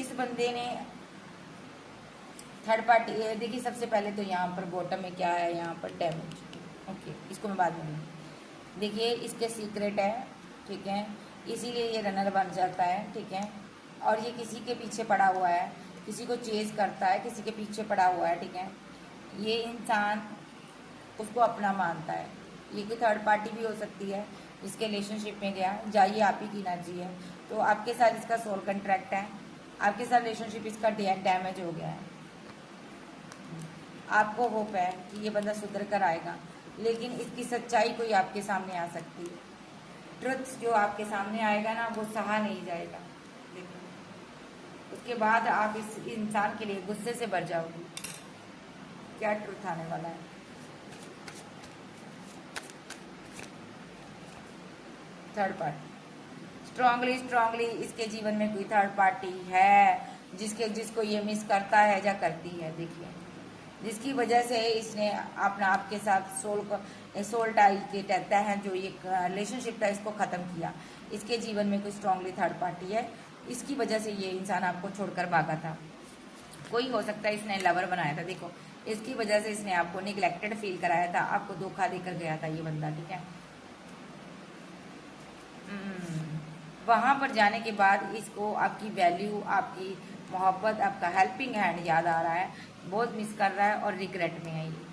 इस बंदे ने थर्ड पार्टी, देखिए सबसे पहले तो यहाँ पर बॉटम में क्या है, यहाँ पर डैमेज। ओके, इसको मैं बाद में, देखिए इसके सीक्रेट है, ठीक है, इसीलिए ये रनर बन जाता है। ठीक है, और ये किसी के पीछे पड़ा हुआ है, किसी को चेज करता है, किसी के पीछे पड़ा हुआ है। ठीक है, ये इंसान उसको अपना मानता है, ये कोई थर्ड पार्टी भी हो सकती है जिसके रिलेशनशिप में गया, जाइए आप ही की एनर्जी है। तो आपके साथ इसका सोल कंट्रैक्ट है, आपके साथ रिलेशनशिप इसका डैमेज हो गया है। आपको होप है कि ये बंदा सुधर कर आएगा, लेकिन इसकी सच्चाई कोई आपके सामने आ सकती है। ट्रुथ जो आपके सामने आएगा ना, वो सहा नहीं जाएगा। उसके बाद आप इस इंसान के लिए गुस्से से भर जाओगे। क्या ट्रुथ आने वाला है? थर्ड पार्टी, स्ट्रांगली इसके जीवन में कोई थर्ड पार्टी है जिसको ये मिस करता है या करती है। देखिए, जिसकी वजह से इसने अपना आपके साथ सोल टाई के कहता है, जो ये रिलेशनशिप था इसको ख़त्म किया। इसके जीवन में कोई स्ट्रांगली थर्ड पार्टी है, इसकी वजह से ये इंसान आपको छोड़कर भागा था। कोई हो सकता है इसने लवर बनाया था, देखो इसकी वजह से इसने आपको निगलेक्टेड फील कराया था, आपको धोखा देकर गया था ये बंदा। ठीक है, वहाँ पर जाने के बाद इसको आपकी वैल्यू, आपकी मोहब्बत, आपका हेल्पिंग हैंड याद आ रहा है, बहुत मिस कर रहा है और रिग्रेट में है ये।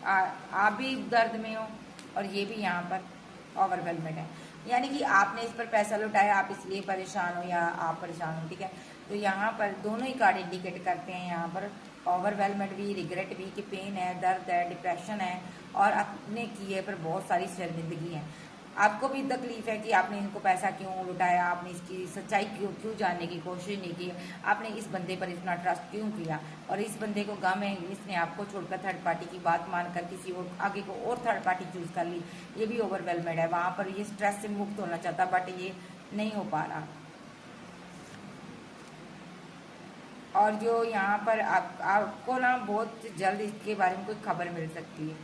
आप भी दर्द में हो और ये भी यहाँ पर ओवरवेलमेंट है, यानी कि आपने इस पर पैसा लुटाया, आप इसलिए परेशान हो या आप परेशान हो। ठीक है, तो यहाँ पर दोनों ही कार्ड इंडिकेट करते हैं, यहाँ पर ओवरवेलमेंट भी, रिग्रेट भी, कि पेन है, दर्द है, डिप्रेशन है, और अपने किए पर बहुत सारी शर्मिंदगी है। आपको भी तकलीफ है कि आपने इनको पैसा क्यों लुटाया, आपने इसकी सच्चाई क्यों जानने की कोशिश नहीं की, आपने इस बंदे पर इतना ट्रस्ट क्यों किया, और इस बंदे को गम है इसने आपको छोड़कर थर्ड पार्टी की बात मानकर किसी और आगे को और थर्ड पार्टी चूज कर ली। ये भी ओवरवेलमेड है, वहाँ पर ये स्ट्रेस से मुक्त होना चाहता बट ये नहीं हो पा रहा। और जो यहाँ पर आपको ना बहुत जल्द इसके बारे में कोई खबर मिल सकती है।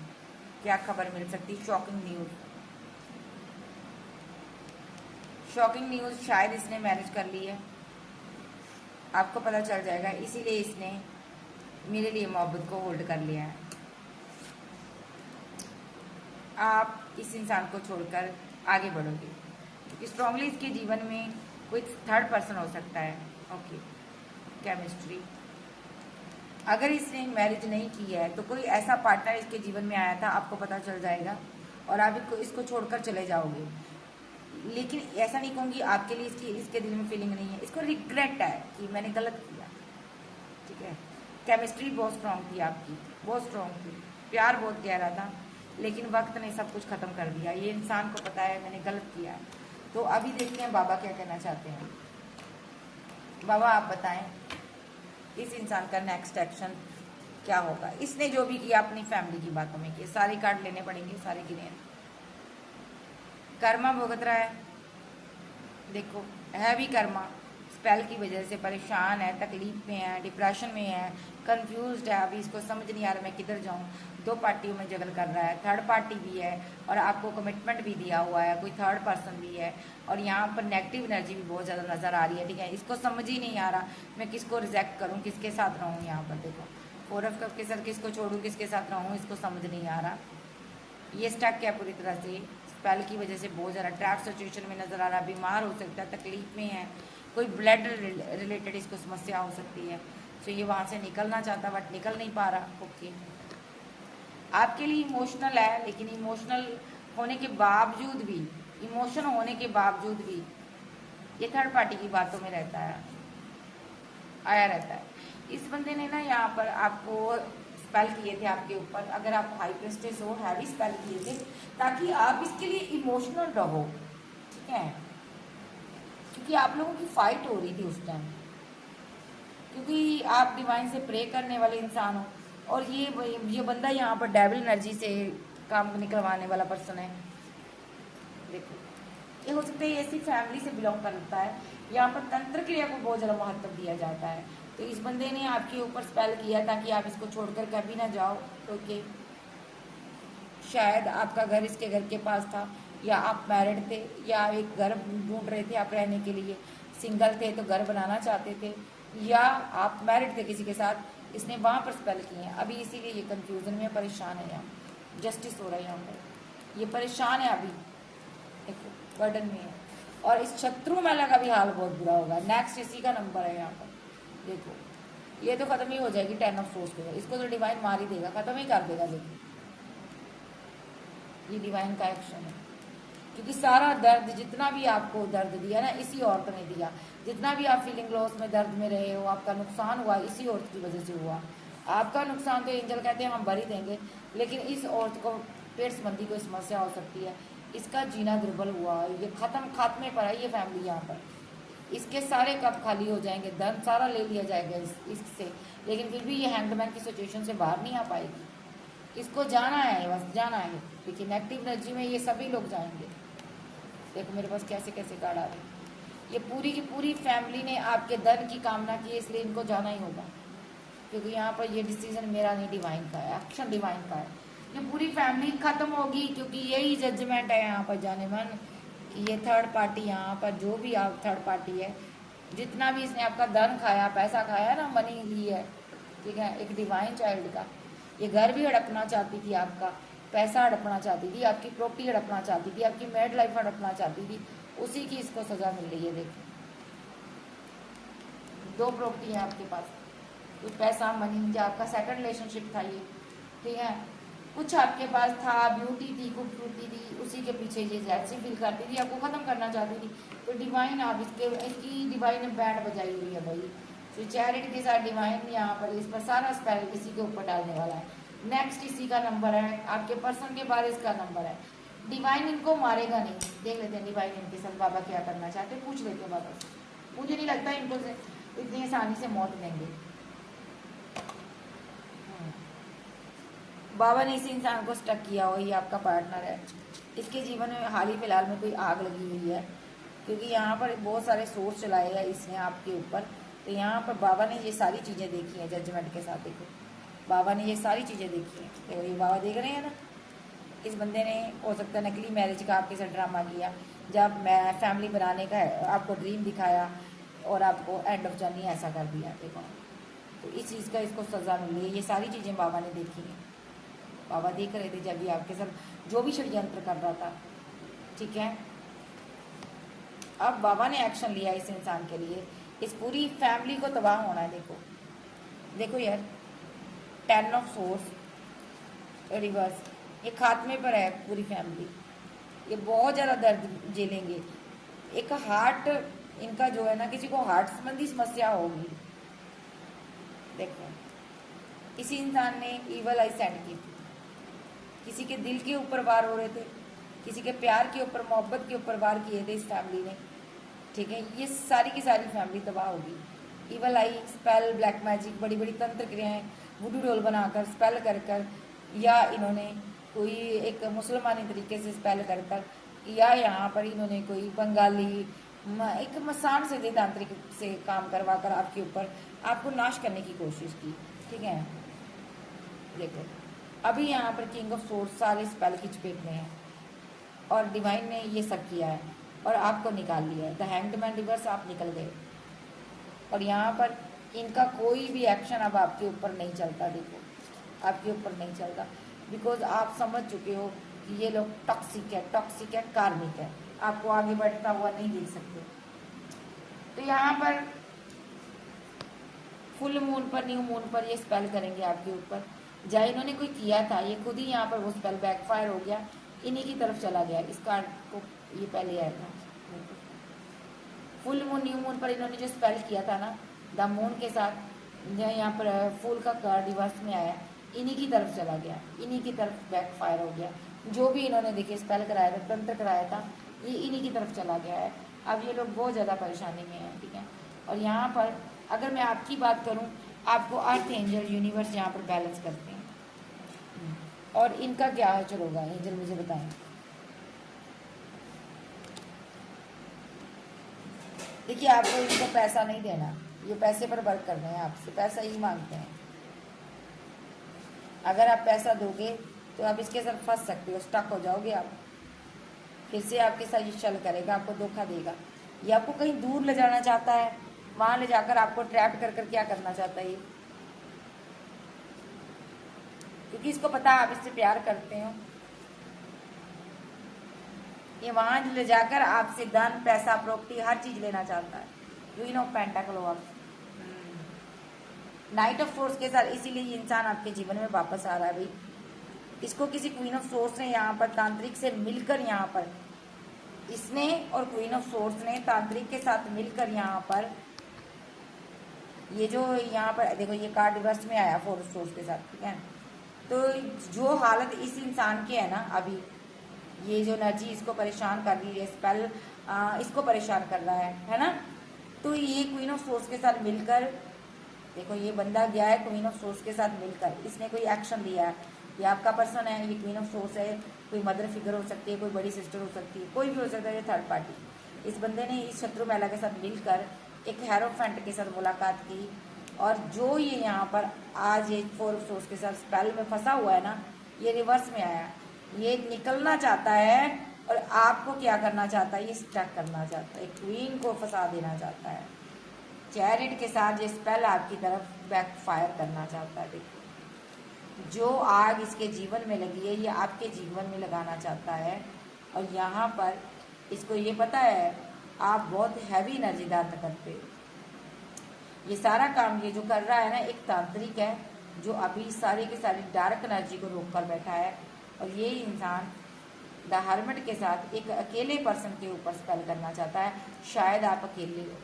क्या खबर मिल सकती है? Shocking news. शॉकिंग न्यूज़, शायद इसने मैरिज कर ली है, आपको पता चल जाएगा, इसीलिए इसने मेरे लिए मोहब्बत को होल्ड कर लिया है। आप इस इंसान को छोड़कर आगे बढ़ोगे क्योंकि स्ट्रांगली इसके जीवन में कोई थर्ड पर्सन हो सकता है। Okay, chemistry. अगर इसने मैरिज नहीं की है तो कोई ऐसा पार्टनर इसके जीवन में आया था, आपको पता चल जाएगा और आप इसको छोड़कर चले जाओगे। लेकिन ऐसा नहीं कहूँगी आपके लिए इसके दिल में फीलिंग नहीं है, इसको रिग्रेट है कि मैंने गलत किया। ठीक है, केमिस्ट्री बहुत स्ट्रांग थी आपकी, बहुत स्ट्रांग थी, प्यार बहुत गहरा था, लेकिन वक्त ने सब कुछ ख़त्म कर दिया। ये इंसान को पता है मैंने गलत किया है। तो अभी देखते हैं बाबा क्या कहना चाहते हैं। बाबा आप बताएं इस इंसान का नेक्स्ट एक्शन क्या होगा। इसने जो भी किया अपनी फैमिली की बातों में किया, सारे कार्ड लेने पड़ेंगे, सारे गिने। कर्मा भुगत रहा है, देखो है भी कर्मा, स्पेल की वजह से परेशान है, तकलीफ में है, डिप्रेशन में है, कंफ्यूज्ड है, अभी इसको समझ नहीं आ रहा मैं किधर जाऊँ। दो पार्टियों में जगल कर रहा है, थर्ड पार्टी भी है और आपको कमिटमेंट भी दिया हुआ है, कोई थर्ड पर्सन भी है और यहाँ पर नेगेटिव एनर्जी भी बहुत ज़्यादा नज़र आ रही है। ठीक है, इसको समझ ही नहीं आ रहा मैं किसको रिजेक्ट करूँ, किसके साथ रहूँ। यहाँ पर देखो 4 ऑफ कप के साथ किसको छोड़ूँ, किसके साथ रहूँ, इसको समझ नहीं आ रहा। ये स्टक है पूरी तरह से, स्पेल की वजह से बहुत ज़्यादा ट्रैप सिचुएशन में नज़र आ रहा है, बीमार हो सकता है, तकलीफ में है, कोई ब्लड रिलेटेड इसको समस्या हो सकती है। तो ये वहाँ से निकलना चाहता बट निकल नहीं पा रहा। ओके, आपके लिए इमोशनल है, लेकिन इमोशनल होने के बावजूद भी, इमोशन होने के बावजूद भी ये थर्ड पार्टी की बातों में रहता है, आया रहता है। इस बंदे ने ना यहाँ पर आपको स्पेल किए थे आपके ऊपर, अगर आप हाई प्रेस्टेज हो, हैवी स्पेल किए थे ताकि आप इसके लिए इमोशनल रहो। ठीक है, क्योंकि आप लोगों की फाइट हो रही थी उस टाइम, क्योंकि आप डिवाइन से प्रे करने वाले इंसान हो और ये बंदा यहाँ पर डेविल एनर्जी से काम निकलवाने वाला पर्सन है। देखो ये हो सकता है ये ऐसी फैमिली से बिलोंग करता है, यहाँ पर तंत्र क्रिया को बहुत ज़्यादा महत्व दिया जाता है। तो इस बंदे ने आपके ऊपर स्पेल किया ताकि आप इसको छोड़कर कभी ना जाओ। ओके, शायद आपका घर इसके घर के पास था, या आप मैरिड थे, या एक घर ढूंढ रहे थे आप रहने के लिए, सिंगल थे तो घर बनाना चाहते थे, या आप मैरिड थे किसी के साथ, इसने वहाँ पर स्पेल किए हैं। अभी इसीलिए ये कंफ्यूजन में परेशान है, यहाँ जस्टिस हो रहा है, यहाँ पर ये परेशान है अभी, देखो बर्डन में है। और इस शत्रु मेला का भी हाल बहुत बुरा होगा। नेक्स्ट इसी का नंबर है यहाँ पर, देखो ये तो खत्म ही हो जाएगी 10 ऑफ सोर्स के, इसको तो डिवाइन मार ही देगा, खत्म ही कर देगा। देखो ये डिवाइन का एक्शन है, क्योंकि सारा दर्द जितना भी आपको दर्द दिया ना इसी औरत ने दिया, जितना भी आप फीलिंग लॉस में दर्द में रहे हो, आपका नुकसान हुआ इसी औरत की वजह से हुआ। आपका नुकसान तो एंजल कहते हैं हम भर ही देंगे, लेकिन इस औरत को पेट संबंधी कोई समस्या हो सकती है, इसका जीना दुर्बल हुआ, ये खात्मे पर है ये फैमिली। यहाँ पर इसके सारे कप खाली हो जाएंगे, धन सारा ले लिया जाएगा इससे, लेकिन फिर भी ये हैंडमैन की सिचुएशन से बाहर नहीं आ पाएगी। इसको जाना है, बस जाना है। देखिए नेगेटिव एनर्जी में ये सभी लोग जाएंगे। देखो मेरे पास कैसे कैसे कार्ड आ रहे हैं। ये पूरी की पूरी फैमिली ने आपके धन की कामना की है, इसलिए इनको जाना ही होगा, क्योंकि यहाँ पर ये डिसीजन मेरा नहीं डिवाइन का है, एक्शन डिवाइन का है। ये पूरी फैमिली खत्म होगी, क्योंकि यही जजमेंट है यहाँ पर जाने मन कि ये थर्ड पार्टी, यहाँ पर जो भी आप थर्ड पार्टी है, जितना भी इसने आपका धन खाया, पैसा खाया ना, मनी ली है, ठीक है, एक डिवाइन चाइल्ड का ये घर भी हड़पना चाहती थी, आपका पैसा हड़पना चाहती थी, आपकी प्रॉपर्टी हड़पना चाहती थी, आपकी मैरिड लाइफ हड़पना चाहती थी, उसी की इसको सजा मिल रही है। देखिए 2 प्रॉपर्टी है आपके पास, कुछ पैसा मनी, जो आपका सेकंड रिलेशनशिप था ये, ठीक है, कुछ आपके पास था, ब्यूटी थी, खूबसूरती थी, उसी के पीछे ये जैसी फील करती थी, आपको ख़त्म करना चाहती थी। तो डिवाइन आप इसकी डिवाइन ने बैंड बजाई हुई है भाई, तो चैरिटी के साथ डिवाइन यहाँ पर इस पर सारा स्पेल इसी के ऊपर डालने वाला है। नेक्स्ट इसी का नंबर है, आपके पर्सन के बाद इसका नंबर है, डिवाइन इनको मारेगा नहीं। देख लेते हैं डिवाइन इनके साथ बाबा क्या करना चाहते हैं, पूछ लेते हैं बाबा से। मुझे नहीं लगता इनको से इतनी आसानी से मौत देंगे। बाबा ने इसी इंसान को स्टक किया हो, ये आपका पार्टनर है, इसके जीवन में हाल ही फिलहाल में कोई आग लगी हुई है, क्योंकि यहाँ पर बहुत सारे सोर्स चलाए हैं इसने आपके ऊपर। तो यहाँ पर बाबा ने ये सारी चीज़ें देखी हैं जजमेंट के साथ। देखो बाबा ने ये सारी चीज़ें देखी हैं, देखो ये बाबा देख रहे हैं ना। इस बंदे ने हो सकता है नकली मैरिज का आपके साथ ड्रामा किया, जब मैं फैमिली बनाने का आपको ड्रीम दिखाया और आपको एंड ऑफ जर्नी ऐसा कर दिया। देखो तो इस चीज़ का इसको सज़ा मिली है। ये सारी चीज़ें बाबा ने देखी हैं, बाबा देख रहे थे जब भी आपके साथ जो भी षड्यंत्र कर रहा था। ठीक है, अब बाबा ने एक्शन लिया इस इंसान के लिए, इस पूरी फैमिली को तबाह होना है। देखो देखो यार, 10 ऑफ सोर्स रिवर्स, ये खात्मे पर है पूरी फैमिली। ये बहुत ज़्यादा दर्द झेलेंगे। एक हार्ट इनका जो है ना, किसी को हार्ट संबंधी समस्या होगी। देखो इसी इंसान ने ईवल आई सेंड की थी, किसी के दिल के ऊपर वार हो रहे थे, किसी के प्यार के ऊपर मोहब्बत के ऊपर वार किए थे इस फैमिली ने। ठीक है, ये सारी की सारी फैमिली तबाह होगी। ईवल आई स्पेल, ब्लैक मैजिक, बड़ी बड़ी तंत्र क्रियाएं, वुडू डोल बनाकर स्पेल कर कर, या इन्होंने कोई एक मुसलमानी तरीके से स्पेल कर कर, या यहाँ पर इन्होंने कोई बंगाली एक मसान से तांत्रिक से काम करवा कर आपके ऊपर आपको नाश करने की कोशिश की। ठीक है, देखो अभी यहाँ पर किंग ऑफ सोर्स सारे स्पेल की चपेट में है और डिवाइन ने ये सब किया है और आपको निकाल लिया है। द हैंग्ड मैन रिवर्स, आप निकल गए और यहाँ पर इनका कोई भी एक्शन अब आपके ऊपर नहीं चलता। देखो आपके ऊपर नहीं चलता, बिकॉज आप समझ चुके हो कि ये लोग टॉक्सिक है, कार्मिक है, आपको आगे बढ़ता हुआ नहीं देख सकते। तो यहाँ पर फुल मून पर, न्यू मून पर ये स्पेल करेंगे आपके ऊपर। जहाँ इन्होंने कोई किया था, ये खुद ही यहाँ पर वो स्पेल बैकफायर हो गया, इन्हीं की तरफ चला गया। इस कार्ड को ये पहले आया था। फुल मून न्यू मून पर इन्होंने जो स्पेल किया था ना, द मून के साथ यहाँ पर फूल का कार्ड रिवर्स में आया, इन्हीं की तरफ चला गया, इन्हीं की तरफ बैकफायर हो गया। जो भी इन्होंने देखिए स्पेल कराया था, तंत्र कराया था, ये इन्हीं की तरफ चला गया है। अब ये लोग बहुत ज़्यादा परेशानी में हैं। ठीक है, और यहाँ पर अगर मैं आपकी बात करूँ, आपको अर्थ एंजल यूनिवर्स यहाँ पर बैलेंस करते हैं। और इनका क्या हाल होगा एंजल मुझे बताएं। देखिए आपको इनको पैसा नहीं देना, ये पैसे पर वर्क कर रहे हैं, आपसे पैसा ही मांगते हैं। अगर आप पैसा दोगे तो आप इसके साथ फंस सकते हो, स्टक हो जाओगे आप। फिर से आपके साथ ये चल करेगा, आपको धोखा देगा। ये आपको कहीं दूर ले जाना चाहता है, वहां ले जाकर आपको ट्रैप कर कर क्या करना चाहता है ये, क्योंकि इसको पता है आप इससे प्यार करते हो। ये वहां ले जाकर आपसे धन, पैसा, प्रॉपर्टी, हर चीज लेना चाहता है। क्वीन ऑफ पेंटाकल हो आप, नाइट ऑफ सोर्स के साथ, इसीलिए ये इंसान आपके जीवन में वापस आ रहा है भाई। इसको किसी क्वीन ऑफ सोर्स ने यहाँ पर तांत्रिक से मिलकर, यहाँ पर इसने और क्वीन ऑफ सोर्स ने तांत्रिक के साथ मिलकर यहाँ पर ये जो यहाँ पर देखो ये कार्ड रिवर्स में आया 4 ऑफ सोर्स के साथ। ठीक है, तो जो हालत इस इंसान की है ना अभी, ये जो एनर्जी इसको परेशान कर रही है, स्पेल इसको परेशान कर रहा है ना। तो ये क्वीन ऑफ सोर्स के साथ मिलकर, देखो ये बंदा गया है क्वीन ऑफ सोर्स के साथ मिलकर, इसने कोई एक्शन लिया है। ये आपका पर्सन है, ये क्वीन ऑफ सोर्स है, कोई मदर फिगर हो सकती है, कोई बड़ी सिस्टर हो सकती है, कोई भी हो सकता है, ये थर्ड पार्टी। इस बंदे ने इस शत्रु महिला के साथ मिलकर एक हेरोफेंट के साथ मुलाकात की, और जो ये यहाँ पर आज ये 4 ऑफ सोर्स के साथ स्पेल में फंसा हुआ है ना, ये रिवर्स में आया, ये निकलना चाहता है और आपको क्या करना चाहता है, ये स्टक करना चाहता है, क्वीन को फंसा देना चाहता है। चैरिट के साथ ये स्पेल आपकी तरफ बैकफायर करना चाहता है। देखिए जो आग इसके जीवन में लगी है, ये आपके जीवन में लगाना चाहता है। और यहाँ पर इसको ये पता है आप बहुत हैवी एनर्जी धारण करते हो। ये सारा काम ये जो कर रहा है ना, एक तांत्रिक है जो अभी सारी की सारी डार्क एनर्जी को रोक कर बैठा है। और ये इंसान द हर्मिट के साथ एक अकेले पर्सन के ऊपर स्पेल करना चाहता है। शायद आप अकेले हो,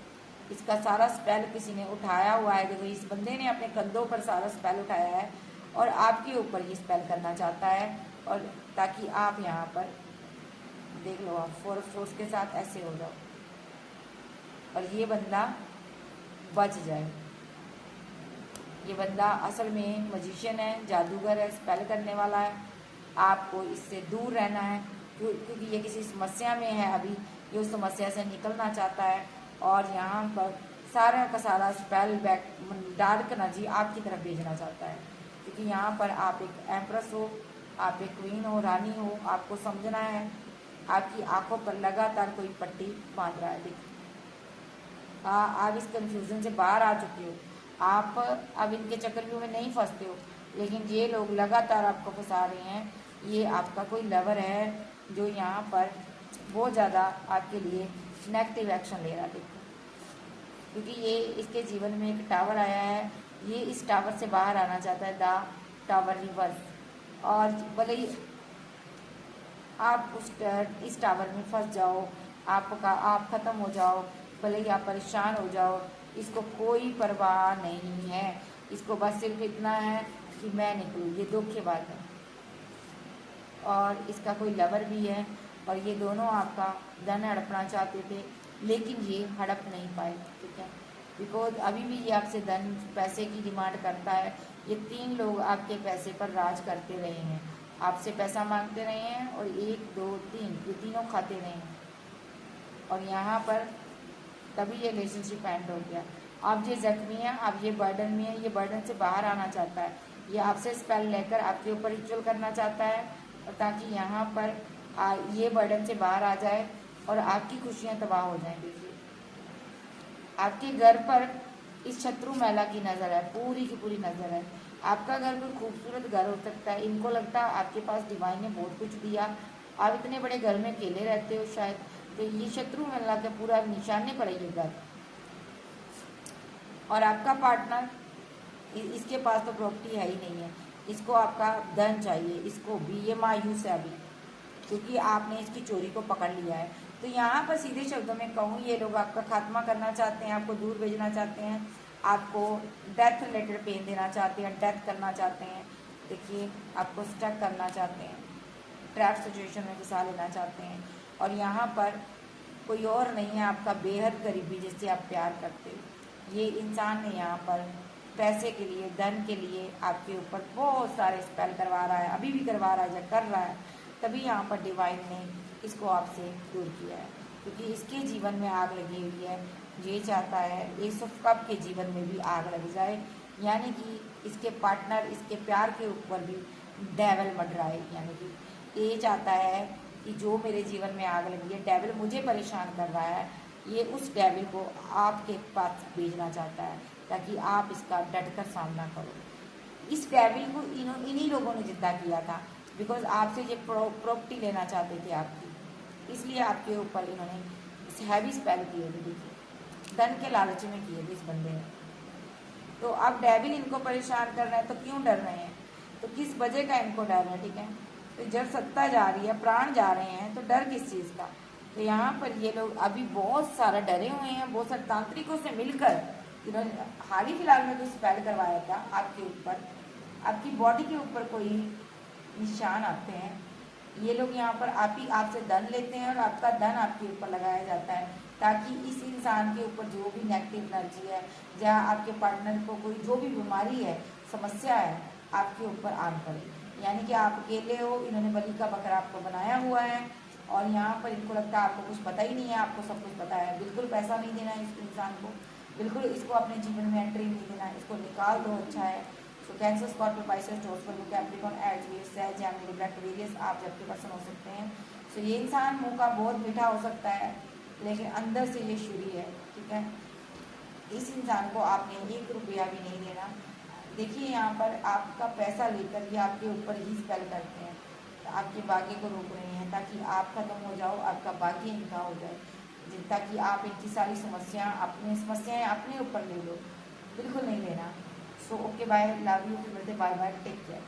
इसका सारा स्पेल किसी ने उठाया हुआ है। देखो इस बंदे ने अपने कंधों पर सारा स्पेल उठाया है और आपके ऊपर ये स्पेल करना चाहता है, और ताकि आप यहाँ पर देख लो आप, फोर्स के साथ ऐसे हो जाओ और ये बंदा बच जाए। ये बंदा असल में मजिशियन है, जादूगर है, स्पेल करने वाला है। आपको इससे दूर रहना है क्योंकि ये किसी समस्या में है अभी, ये उस समस्या से निकलना चाहता है और यहाँ पर सारा का सारा स्पेल बैक डार्क एनर्जी आपकी तरफ भेजना चाहता है। क्योंकि यहाँ पर आप एक एम्प्रेस हो, आप एक क्वीन हो, रानी हो, आपको समझना है। आपकी आंखों पर लगातार कोई पट्टी बांध रहा है। देखिए आप इस कंफ्यूजन से बाहर आ चुके हो, आप अब इनके चक्रव्यूह में नहीं फंसते हो, लेकिन ये लोग लगातार आपको फंसा रहे हैं। ये आपका कोई लवर है जो यहाँ पर बहुत ज़्यादा आपके लिए नेगेटिव एक्शन ले रहा है। देखो क्योंकि ये इसके जीवन में एक टावर आया है, ये इस टावर से बाहर आना चाहता है, द टावर रिवर्स। और भले ही आप इस टावर में फंस जाओ, आप ख़त्म हो जाओ, भले ही आप परेशान हो जाओ, इसको कोई परवाह नहीं है। इसको बस सिर्फ इतना है कि मैं निकलूँ, ये दुख की बात है। और इसका कोई लवर भी है और ये दोनों आपका धन हड़पना चाहते थे, लेकिन ये हड़प नहीं पाए। ठीक है, बिकॉज अभी भी ये आपसे धन पैसे की डिमांड करता है। ये 3 लोग आपके पैसे पर राज करते रहे हैं, आपसे पैसा मांगते रहे हैं और 1 2 3 ये तीनों खाते रहे हैं। और यहाँ पर तभी ये रिलेशनशिप एंड हो गया। अब ये जख्मी है, अब ये बर्डन में है, ये बर्डन से बाहर आना चाहता है। ये आपसे स्पेल लेकर आपके ऊपर रिचुअल करना चाहता है और ताकि यहाँ पर ये बर्डन से बाहर आ जाए और आपकी खुशियाँ तबाह हो जाएंगी। आपके घर पर इस शत्रु महिला की नज़र है, पूरी की पूरी नज़र है। आपका घर कोई खूबसूरत घर हो सकता है, इनको लगता है आपके पास डिवाइन ने बहुत कुछ दिया, आप इतने बड़े घर में अकेले रहते हो शायद, तो ये शत्रु महिला का पूरा निशाने पर ये घर। और आपका पार्टनर, इसके पास तो प्रॉपर्टी है ही नहीं है, इसको आपका धन चाहिए, इसको भी ये मायूस है अभी क्योंकि आपने इसकी चोरी को पकड़ लिया है। तो यहाँ पर सीधे शब्दों में कहूँ, ये लोग आपका खात्मा करना चाहते हैं, आपको दूर भेजना चाहते हैं, आपको डेथ रिलेटेड पेन देना चाहते हैं, डेथ करना चाहते हैं। देखिए आपको स्टक करना चाहते हैं, ट्रैप सिचुएशन में फंसा लेना चाहते हैं। और यहाँ पर कोई और नहीं है, आपका बेहद करीबी जिससे आप प्यार करते हो। ये इंसान ने यहाँ पर पैसे के लिए, धन के लिए आपके ऊपर बहुत सारे स्पेल करवा रहा है, अभी भी करवा रहा है, जब कर रहा है, तभी यहाँ पर डिवाइन ने इसको आपसे दूर किया है क्योंकि इसके जीवन में आग लगी हुई है। ये चाहता है एस ऑफ कप के जीवन में भी आग लग जाए, यानी कि इसके पार्टनर, इसके प्यार के ऊपर भी डेविल मंडराए। यानी कि ये चाहता है कि जो मेरे जीवन में आग लगी है, डेविल मुझे परेशान कर रहा है, ये उस डेविल को आपके पास भेजना चाहता है ताकि आप इसका डट कर सामना करो। इस डेविल को इन्हीं लोगों ने जिद्दा किया था बिकॉज आपसे ये प्रॉपर्टी लेना चाहते थे आपकी, इसलिए आपके ऊपर इन्होंने हैवी स्पेल किए थे। देखिए धन के लालच में किए थे इस बंदे ने। तो अब डेविल इनको परेशान कर रहे हैं, तो क्यों डर रहे हैं, तो किस वजह का इनको डर है। ठीक है, तो जब सत्ता जा रही है, प्राण जा रहे हैं, तो डर किस चीज़ का। तो यहाँ पर ये लोग अभी बहुत सारा डरे हुए हैं, बहुत सारे तांत्रिकों से मिलकर इन्होंने हाल ही फिलहाल में जो स्पेल करवाया था आपके ऊपर, आपकी बॉडी के ऊपर कोई निशान आते हैं, ये लोग यहाँ पर आपसे धन लेते हैं और आपका धन आपके ऊपर लगाया जाता है ताकि इस इंसान के ऊपर जो भी नेगेटिव एनर्जी है, जहाँ आपके पार्टनर को कोई जो भी बीमारी है, समस्या है, आपके ऊपर आन पड़े। यानी कि आप अकेले हो, इन्होंने बलि का बकरा आपको बनाया हुआ है और यहाँ पर इनको लगता है आपको कुछ पता ही नहीं है, आपको सब कुछ पता है। बिल्कुल पैसा नहीं देना है इस इंसान को, बिल्कुल इसको अपने जीवन में एंट्री नहीं देना है, इसको निकाल दो, अच्छा है। तो cancer, Scorpio, Pisces, Taurus, Capricorn, Aries, Sag, Gemini, Libra, Aquarius आप जबकि पर्सन हो सकते हैं। सो ये इंसान मुंह का बहुत मीठा हो सकता है लेकिन अंदर से ये शुरी है। ठीक है, इस इंसान को आपने 1 रुपया भी नहीं देना। देखिए यहाँ पर आपका पैसा लेकर ये आपके ऊपर ही स्पेल करते हैं, तो आपके भाग्य को रोक रहे हैं ताकि आप खत्म हो जाओ, आपका भाग्य इनका हो जाए, ताकि आप इनकी सारी समस्याएं अपने ऊपर ले लो। बिल्कुल नहीं लेना। So okay bye, love you, फिर मिलते, बाय बाय, टेक केयर।